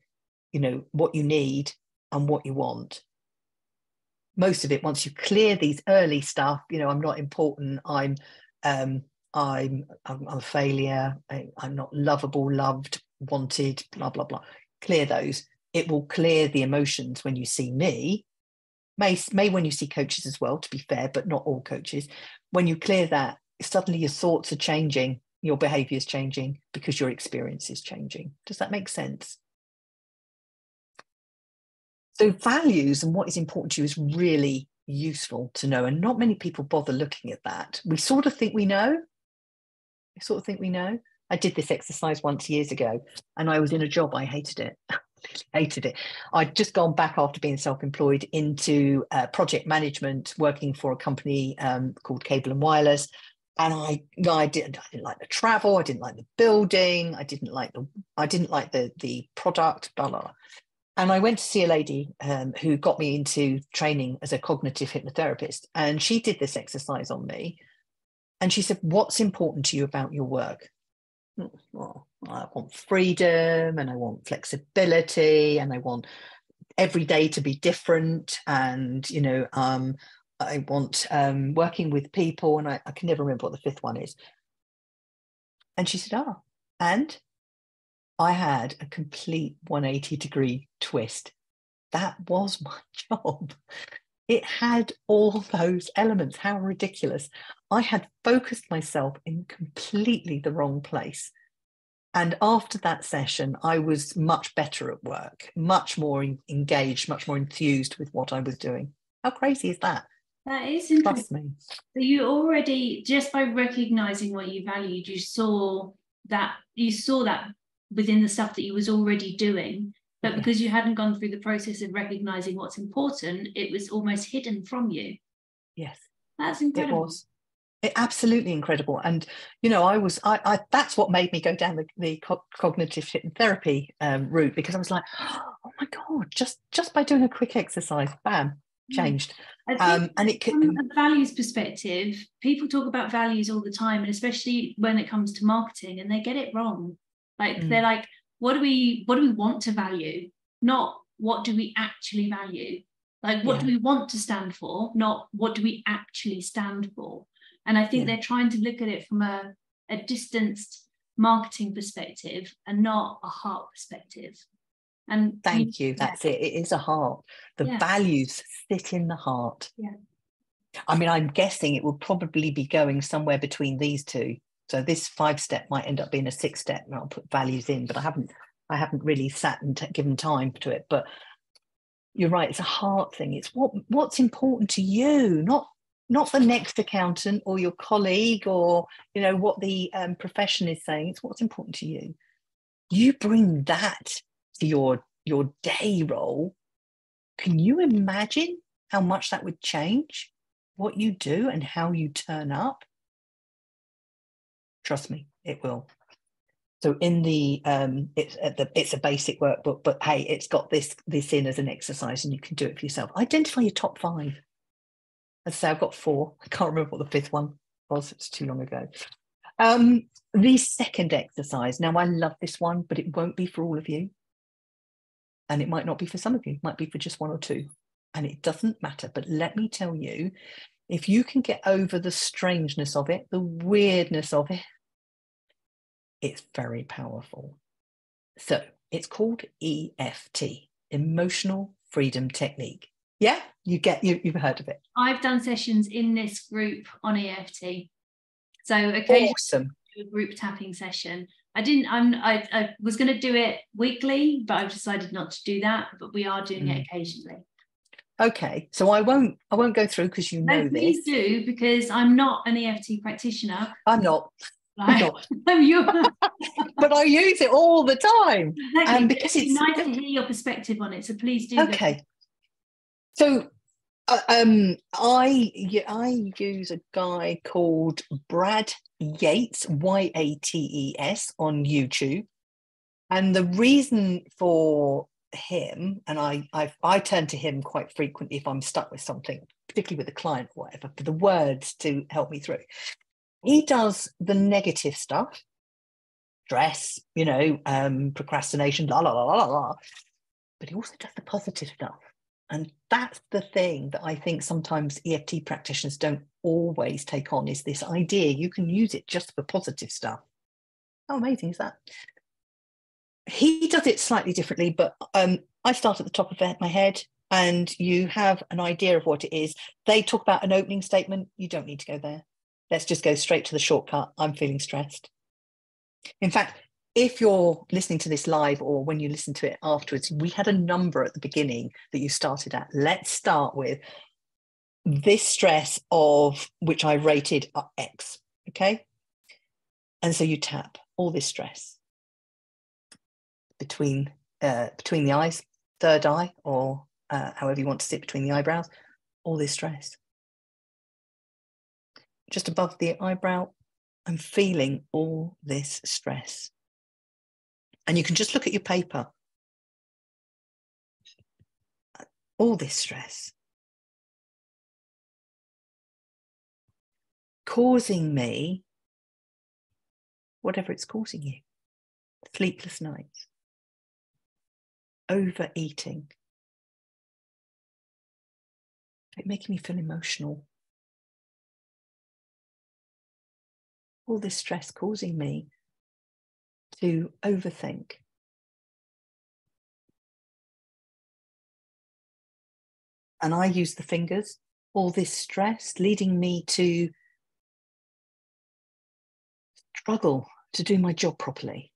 what you need and what you want. Most of it, once you clear these early stuff, I'm not important, I'm a failure, I'm not lovable, loved, wanted, blah, blah, blah. Clear those. It will clear the emotions when you see me. May when you see coaches as well, to be fair, but not all coaches. When you clear that, suddenly your thoughts are changing, your behavior is changing because your experience is changing. Does that make sense? So values and what is important to you is really useful to know, and not many people bother looking at that. We sort of think we know. I did this exercise once years ago, and I was in a job, I hated it. Hated it. I'd just gone back after being self-employed into project management, working for a company called Cable and Wireless. And I didn't like the travel, I didn't like the building, I didn't like the product, blah, blah, blah. And I went to see a lady who got me into training as a cognitive hypnotherapist. And she did this exercise on me. And she said, what's important to you about your work? Well, I want freedom, and I want flexibility, and I want every day to be different. And, I want working with people, and I can never remember what the fifth one is. And she said, and I had a complete 180-degree twist. That was my job. It had all those elements. How ridiculous. I had focused myself in completely the wrong place. And after that session, I was much better at work, much more engaged, much more enthused with what I was doing. How crazy is that? That is interesting. Trust me. So you already, just by recognizing what you valued, you saw that within the stuff that you was already doing, but because you hadn't gone through the process of recognizing what's important, it was almost hidden from you. Yes. That's incredible. It was. Absolutely incredible. And I that's what made me go down the cognitive therapy route, because I was like, oh my god, just by doing a quick exercise, bam, changed. And it could, from a values perspective, people talk about values all the time, and especially when it comes to marketing, and they get it wrong. Like they're like, what do we want to value, not what do we actually value. Like what do we want to stand for, not what do we actually stand for. And I think they're trying to look at it from a distanced marketing perspective and not a heart perspective. And thank you. That's it. It is a heart. The values sit in the heart. Yeah. I mean, I'm guessing it will probably be going somewhere between these two. So this 5-step might end up being a 6-step, and I'll put values in, but I haven't really sat and given time to it. But you're right. It's a heart thing. It's what's important to you, not the next accountant or your colleague, or what the profession is saying. It's what's important to you. You bring that to your day role. Can you imagine how much that would change what you do and how you turn up? Trust me, it will. So in the it's a basic workbook, but hey, it's got this in as an exercise, and you can do it for yourself. Identify your top 5. As I say, I've got 4. I can't remember what the 5th one was. It's too long ago. The second exercise. Now, I love this one, but it won't be for all of you. And it might not be for some of you. It might be for just 1 or 2. And it doesn't matter. But let me tell you, if you can get over the strangeness of it, the weirdness of it, it's very powerful. So it's called EFT, Emotional Freedom Technique. Yeah, you've heard of it. I've done sessions in this group on EFT. So occasionally awesome. Do a group tapping session. I was going to do it weekly, but I've decided not to do that. But we are doing it occasionally. Okay, so I won't go through, because this. Please do, because I'm not an EFT practitioner. I'm not. But I use it all the time. Exactly. Because it's nice to hear your perspective on it. So please do. Okay. So I use a guy called Brad Yates, Yates, on YouTube, and the reason for him, and I turn to him quite frequently if I'm stuck with something, particularly with a client or whatever, for the words to help me through. He does the negative stuff, stress, procrastination, la la la la la, but he also does the positive stuff. And that's the thing that I think sometimes EFT practitioners don't always take on, is this idea you can use it just for positive stuff. How amazing is that? He does it slightly differently, but I start at the top of my head, and you have an idea of what it is. They talk about an opening statement. You don't need to go there. Let's just go straight to the shortcut. I'm feeling stressed. In fact, if you're listening to this live, or when you listen to it afterwards, we had a number at the beginning that you started at. Let's start with this stress, of which I rated X, okay? And so you tap all this stress between the eyes, third eye, or however you want to sit between the eyebrows, all this stress. Just above the eyebrow, I'm feeling all this stress. And you can just look at your paper. All this stress. Causing me whatever it's causing you. Sleepless nights. Overeating. it making me feel emotional? All this stress causing me to overthink. And I use the fingers. All this stress leading me to struggle to do my job properly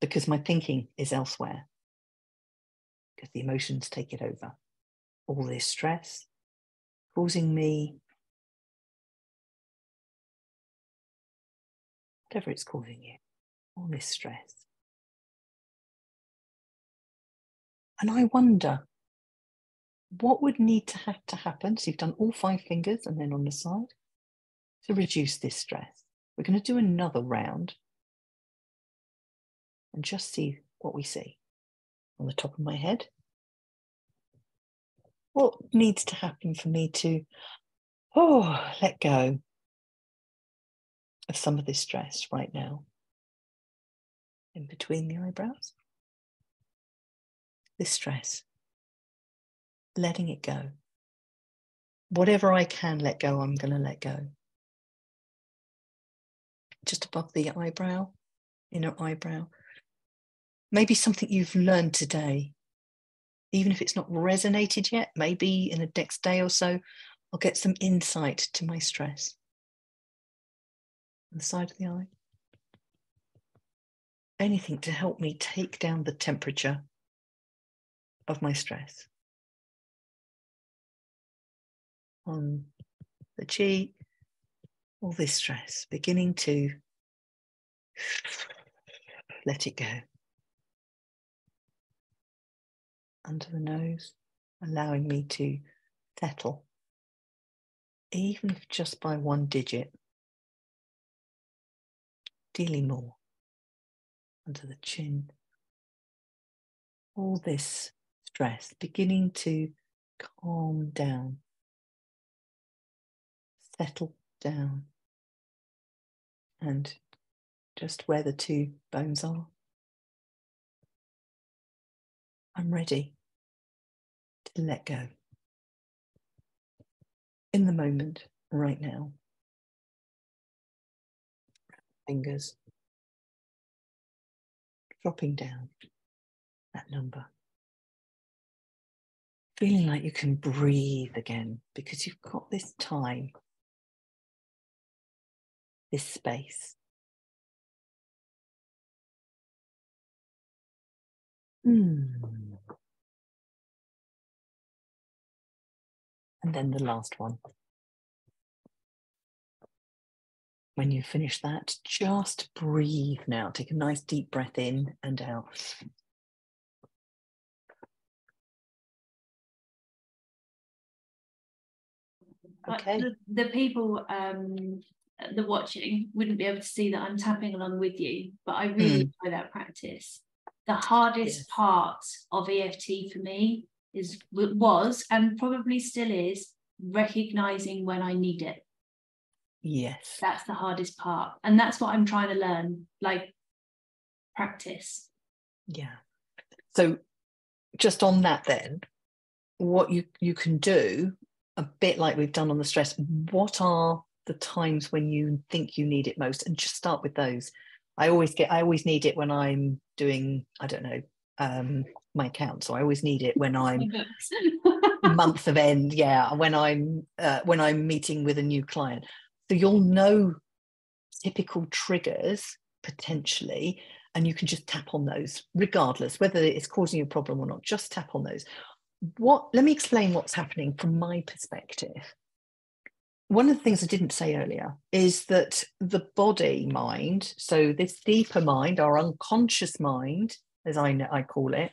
because my thinking is elsewhere, because the emotions take it over. All this stress causing me, whatever it's causing you, all this stress. And I wonder, what would need to have to happen? So you've done all 5 fingers and then on the side to reduce this stress. We're going to do another round and just see what we see. On the top of my head, what needs to happen for me to let go of some of this stress right now? In between the eyebrows, this stress, letting it go. Whatever I can let go, I'm going to let go. Just above the eyebrow, inner eyebrow. Maybe something you've learned today, even if it's not resonated yet, maybe in the next day or so, I'll get some insight to my stress. On the side of the eye. Anything to help me take down the temperature of my stress. On the cheek, all this stress, beginning to let it go. Under the nose, allowing me to settle, even if just by 1 digit, dealing more. Under the chin, all this stress beginning to calm down, settle down, and just where the 2 bones are, I'm ready to let go. In the moment, right now. Fingers dropping down that number. Feeling like you can breathe again because you've got this time, this space. And then the last one. When you finish that, just breathe now. Take a nice deep breath in and out. Okay. The people the watching wouldn't be able to see that I'm tapping along with you, but I really enjoy that practice. The hardest part of EFT for me was and probably still is recognizing when I need it. Yes. That's the hardest part. And that's what I'm trying to learn, like practice. Yeah. So just on that then, what you can do, a bit like we've done on the stress, what are the times when you think you need it most? And just start with those. I always need it when I'm doing, I don't know, my accounts. So I always need it when I'm month of end. Yeah. When I'm meeting with a new client. So you'll know typical triggers potentially, and you can just tap on those regardless, whether it's causing you a problem or not, just tap on those. Let me explain what's happening from my perspective. One of the things I didn't say earlier is that the body mind, so this deeper mind, our unconscious mind, as I call it,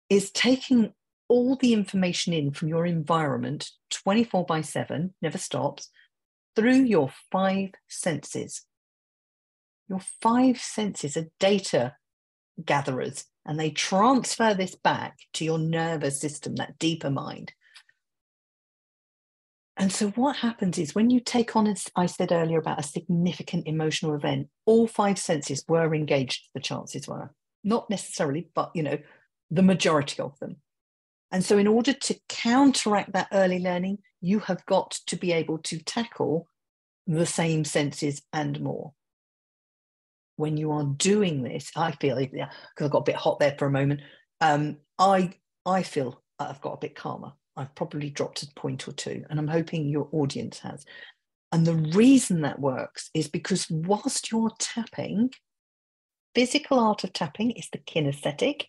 is taking all the information in from your environment 24/7, never stops, through your 5 senses. Your 5 senses are data gatherers, and they transfer this back to your nervous system, that deeper mind. And so what happens is when you take on, as I said earlier, about a significant emotional event, all 5 senses were engaged, the chances were. Not necessarily, but, the majority of them. And so in order to counteract that early learning, you have got to be able to tackle the same senses and more. When you are doing this, I feel, because I got a bit hot there for a moment, I feel I've got a bit calmer. I've probably dropped a point or two, and I'm hoping your audience has. And the reason that works is because whilst you're tapping, physical art of tapping is the kinesthetic,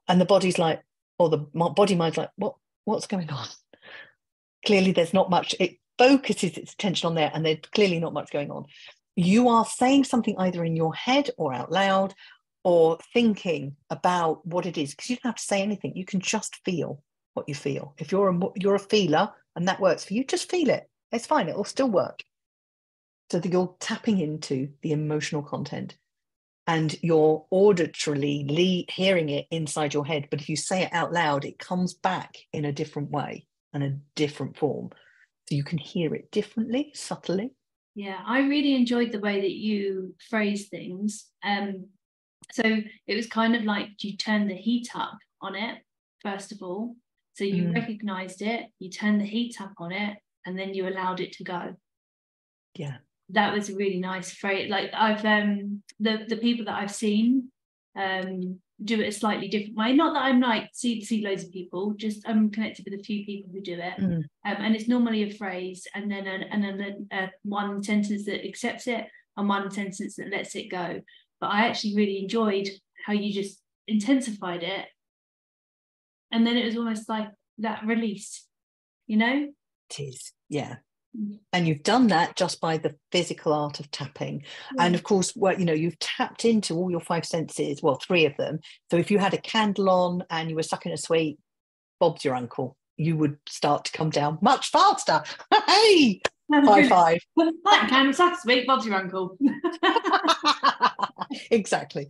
and the body's like, or the body mind's like, what's going on? Clearly there's not much. It focuses its attention on there, and there's clearly not much going on. You are saying something either in your head or out loud, or thinking about what it is, because you don't have to say anything. You can just feel what you feel. If you're a feeler and that works for you, just feel it. It's fine. It'll still work. So that you're tapping into the emotional content, and you're auditorily hearing it inside your head. But if you say it out loud, it comes back in a different way and a different form. So you can hear it differently, subtly. Yeah, I really enjoyed the way that you phrase things. So it was kind of like you turned the heat up on it, first of all. So you recognized it, you turned the heat up on it, and then you allowed it to go. Yeah. That was a really nice phrase. Like I've the people that I've seen do it a slightly different way. Not that I'm like see loads of people, just I'm connected with a few people who do it. And it's normally a phrase and then one sentence that accepts it and one sentence that lets it go. But I actually really enjoyed how you just intensified it, and then it was almost like that release, you know? It is, yeah. And you've done that just by the physical art of tapping. And of course, you've tapped into all your five senses, well, three of them. So if you had a candle on and you were sucking a sweet, Bob's your uncle, you would start to come down much faster. Hey, high five. Like candle suck sweet, Bob's your uncle. Exactly.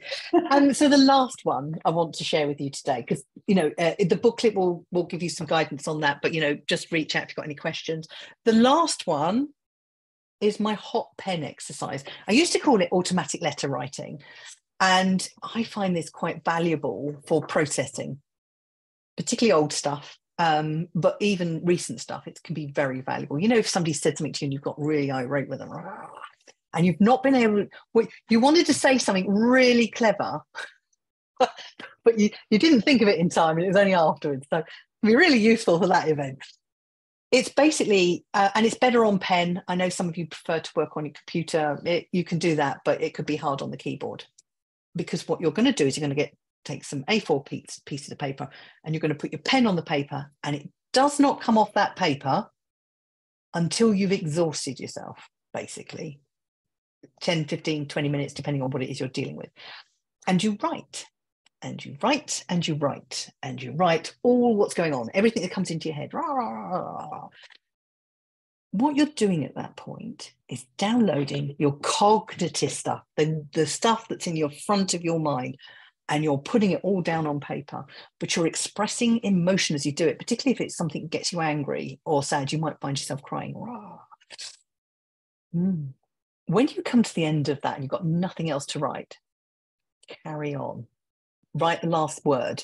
So the last one I want to share with you today, because the booklet will give you some guidance on that, but just reach out if you've got any questions. The last one is my hot pen exercise. I used to call it automatic letter writing, and I find this quite valuable for processing, particularly old stuff, but even recent stuff. It can be very valuable. If somebody said something to you and you've got really irate with them, and you've not been able to, you wanted to say something really clever, but you didn't think of it in time, and it was only afterwards. So it'd be really useful for that event. It's basically, and it's better on pen. I know some of you prefer to work on your computer. You can do that, but it could be hard on the keyboard, because what you're going to do is you're going to take some A4 pieces of paper, and you're going to put your pen on the paper, and it does not come off that paper until you've exhausted yourself, basically. 10, 15, 20 minutes, depending on what it is you're dealing with. And you write, and you write, and you write, and you write all what's going on, everything that comes into your head. What you're doing at that point is downloading your cognitive stuff, the stuff that's in your front of your mind, and you're putting it all down on paper, but you're expressing emotion as you do it, particularly if it's something that gets you angry or sad. You might find yourself crying. When you come to the end of that and you've got nothing else to write, carry on. Write the last word,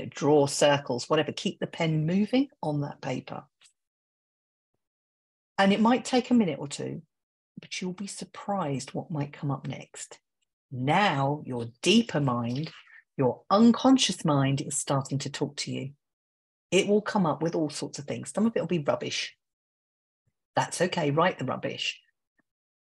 draw circles, whatever. Keep the pen moving on that paper. And it might take a minute or two, but you'll be surprised what might come up next. Now your deeper mind, your unconscious mind is starting to talk to you. It will come up with all sorts of things. Some of it will be rubbish. That's okay, write the rubbish.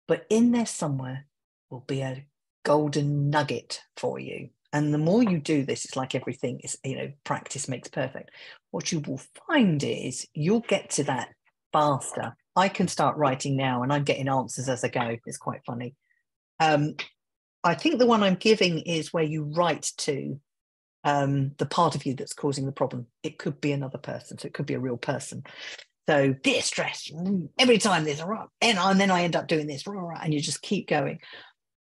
But in there somewhere will be a golden nugget for you. And the more you do this, it's like everything is, practice makes perfect. What you will find is you'll get to that faster. I can start writing now and I'm getting answers as I go. It's quite funny. I think the one I'm giving is where you write to the part of you that's causing the problem. It could be another person, so it could be a real person. So dear stress, every time there's and then I end up doing this, and you just keep going.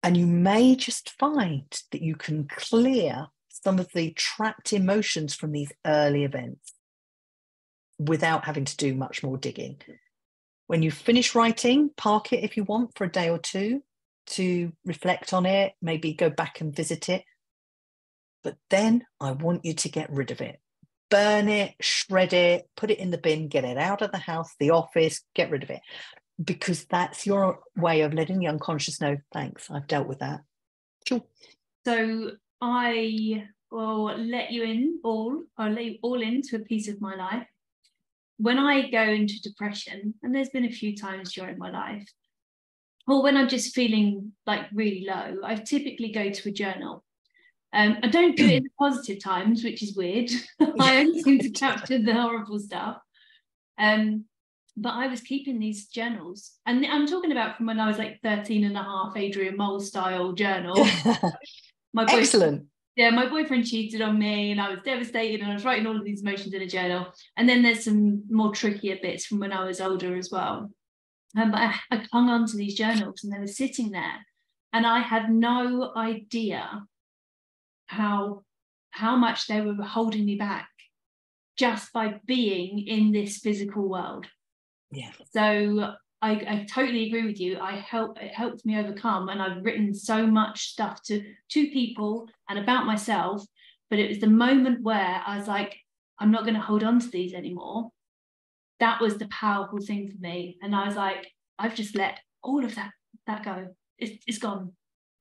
And you may just find that you can clear some of the trapped emotions from these early events without having to do much more digging. When you finish writing, park it if you want for a day or two to reflect on it, maybe go back and visit it. But then I want you to get rid of it. burn it, shred it, put it in the bin, get it out of the house, the office, get rid of it. Because that's your way of letting the unconscious know, thanks, I've dealt with that. Sure. So I will let you all into a piece of my life. When I go into depression, and there's been a few times during my life, or when I'm just feeling like really low, I typically go to a journal. I don't do it in the positive times, which is weird. I only seem to capture the horrible stuff. But I was keeping these journals, and I'm talking about from when I was like 13 and a half, Adrian Mole style journal. Excellent. My boyfriend cheated on me and I was devastated, and I was writing all of these emotions in a journal. And then there's some more trickier bits from when I was older as well. But I clung on to these journals, and they were sitting there, and I had no idea how much they were holding me back just by being in this physical world. Yeah. So I totally agree with you. It helped me overcome, and I've written so much stuff to people and about myself, but it was the moment where I was like, I'm not going to hold on to these anymore. That was the powerful thing for me. And I was like, I've just let all of that go. It's gone.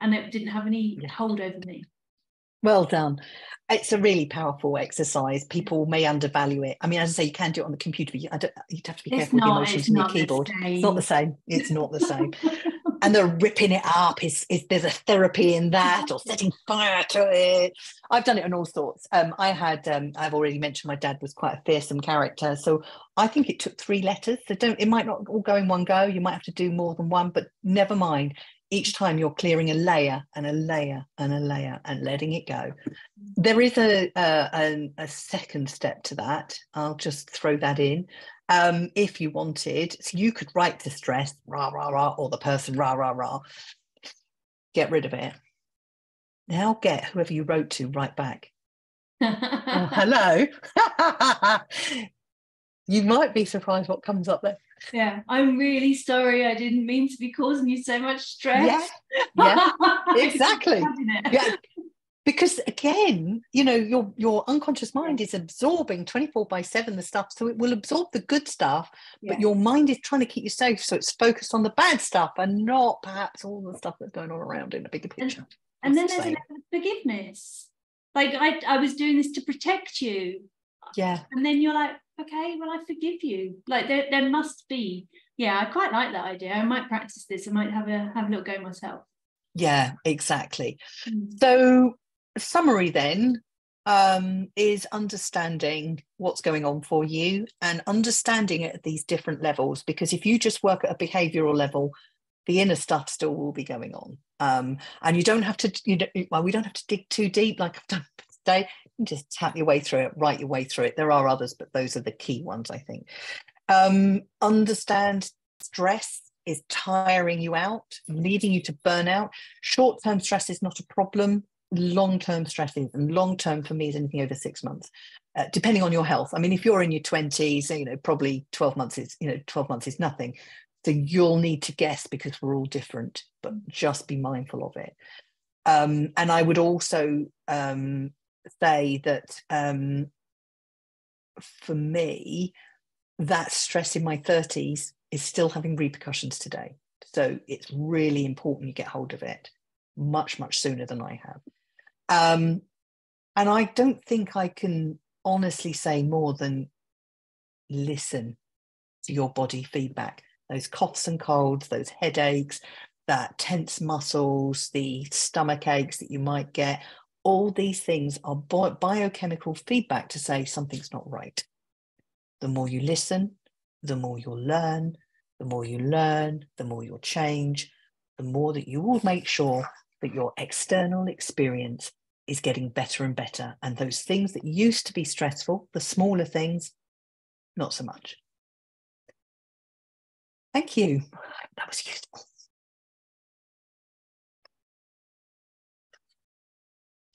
And it didn't have any hold over me. Well done. It's a really powerful exercise. People may undervalue it. I mean, as I say, you can do it on the computer, but you'd have to be careful with the emotions on your keyboard. It's not the same. It's not the same. And the ripping it up there's a therapy in that, or setting fire to it. I've done it on all sorts. I've already mentioned my dad was quite a fearsome character, so I think it took 3 letters. So it might not all go in one go. You might have to do more than one, but never mind. Each time you're clearing a layer and a layer and a layer and letting it go. There is a second step to that. I'll just throw that in. If you wanted, so you could write the stress, rah, rah, rah, or the person, rah, rah, rah. Get rid of it. Now get whoever you wrote to right back. Oh, hello. You might be surprised what comes up there. Yeah, I'm really sorry. I didn't mean to be causing you so much stress. Yeah, exactly. Yeah, because again, your unconscious mind is absorbing 24/7 the stuff, so it will absorb the good stuff, but your mind is trying to keep you safe, so it's focused on the bad stuff and not perhaps all the stuff that's going on around in a bigger picture. And then there's a level of forgiveness. Like I was doing this to protect you. Yeah. And then you're like, okay, well, I forgive you. Like there must be. Yeah, I quite like that idea. I might practice this. I might have a little go myself. Yeah, exactly. So summary then is understanding what's going on for you and understanding it at these different levels, because if you just work at a behavioral level, the inner stuff still will be going on. And you don't have to, we don't have to dig too deep like I've done today. You can just tap your way through it, write your way through it. There are others, but those are the key ones, I think. Understand stress is tiring you out, leading you to burnout. Short-term stress is not a problem. Long-term stress is, and long-term for me is anything over 6 months, depending on your health. I mean, if you're in your 20s, probably 12 months is nothing. So you'll need to guess, because we're all different, but just be mindful of it. And I would also say that for me, that stress in my 30s is still having repercussions today. So it's really important you get hold of it much, much sooner than I have. And I don't think I can honestly say more than listen to your body feedback. Those coughs and colds, those headaches, that tense muscles, the stomach aches that you might get, all these things are biochemical feedback to say something's not right. The more you listen, the more you'll learn. The more you learn, the more you'll change, the more that you will make sure that your external experience is getting better and better. And those things that used to be stressful, the smaller things, not so much. Thank you. That was useful.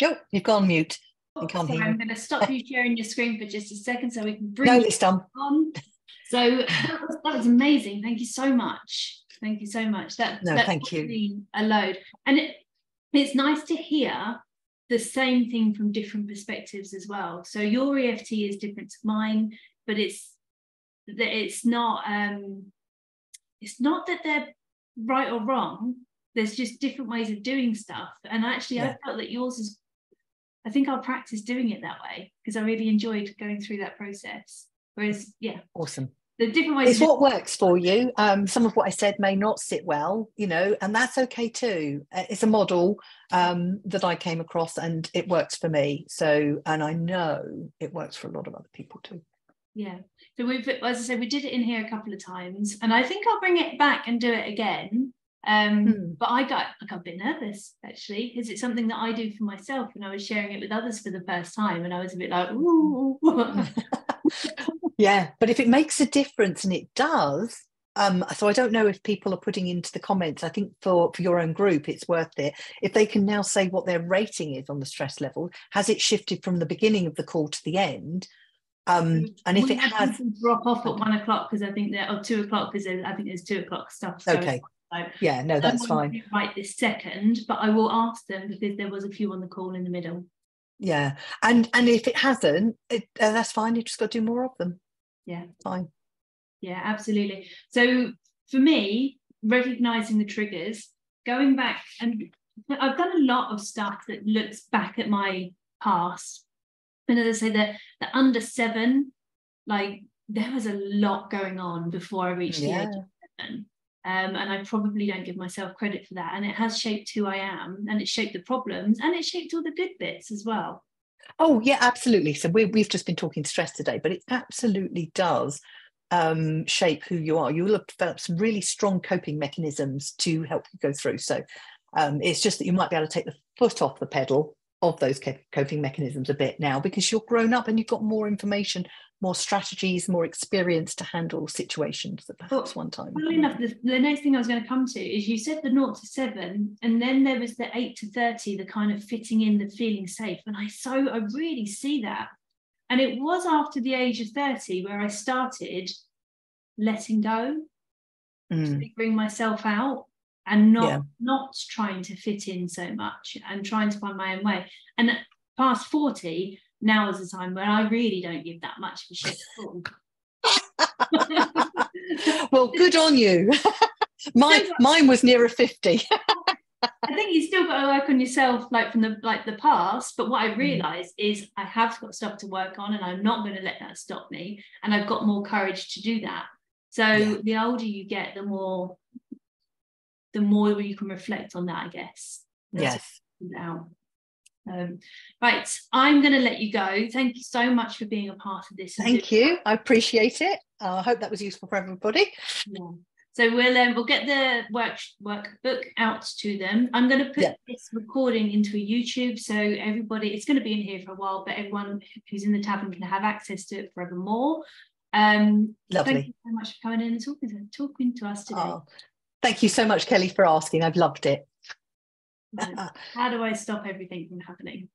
Go, you've gone mute. I'm going to stop you sharing your screen for just a second so we can bring it's done. On. So that was amazing. Thank you so much. Thank you so much. That's thank you. A load. And it's nice to hear the same thing from different perspectives as well. So your EFT is different to mine, but it's not that they're right or wrong. There's just different ways of doing stuff. And actually, I felt that yours is, I think I'll practice doing it that way, because I really enjoyed going through that process. Whereas, awesome. The different ways. It's what works for you. Some of what I said may not sit well, and that's okay too. It's a model that I came across, and it works for me. So, and I know it works for a lot of other people too. Yeah. So as I said, we did it in here a couple of times, and I think I'll bring it back and do it again. But I got a bit nervous, actually, because it's something that I do for myself, and I was sharing it with others for the first time, and I was a bit like, ooh. Yeah, but if it makes a difference, and it does, so I don't know if people are putting into the comments, I think for your own group, it's worth it. If they can now say what their rating is on the stress level, has it shifted from the beginning of the call to the end? And if it has, drop off at 1 o'clock because I think they're, or 2 o'clock because I think there's 2 o'clock stuff. So okay. Yeah, no, that's fine. Right this second, but I will ask them because there was a few on the call in the middle. Yeah, and if it hasn't, that's fine. You just got to do more of them. Yeah, fine. Yeah, absolutely. So for me, recognizing the triggers, going back, and I've done a lot of stuff that looks back at my past. And as I say, the under 7, like there was a lot going on before I reached the age of 7. And I probably don't give myself credit for that. And it has shaped who I am, and it shaped the problems, and it shaped all the good bits as well. Oh, yeah, absolutely. So we've just been talking stress today, but it absolutely does shape who you are. You will have developed some really strong coping mechanisms to help you go through. So it's just that you might be able to take the foot off the pedal of those coping mechanisms a bit now, because you're grown up and you've got more information, more strategies, more experience to handle situations that perhaps one time. Funnily enough, the next thing I was going to come to is you said the 0 to 7, and then there was the 8 to 30, the kind of fitting in, the feeling safe. And I really see that. And it was after the age of 30 where I started letting go, figuring myself out, and not trying to fit in so much, and trying to find my own way. And past 40, now is the time where I really don't give that much of a shit at all. Well, good on you. Mine was nearer 50. I think you still got to work on yourself, like from the past. But what I realised is I have got stuff to work on, and I'm not going to let that stop me. And I've got more courage to do that. So the older you get, the more you can reflect on that, I guess. Yes. Right, I'm going to let you go. Thank you so much for being a part of this. Thank you. I appreciate it. I hope that was useful for everybody. Yeah. So we'll get the workbook out to them. I'm going to put this recording into a YouTube, so everybody, it's going to be in here for a while, but everyone who's in the Tavern can have access to it forevermore. Lovely. Thank you so much for coming in and talking to us today. Oh, thank you so much, Kelly, for asking. I've loved it. How do I stop everything from happening?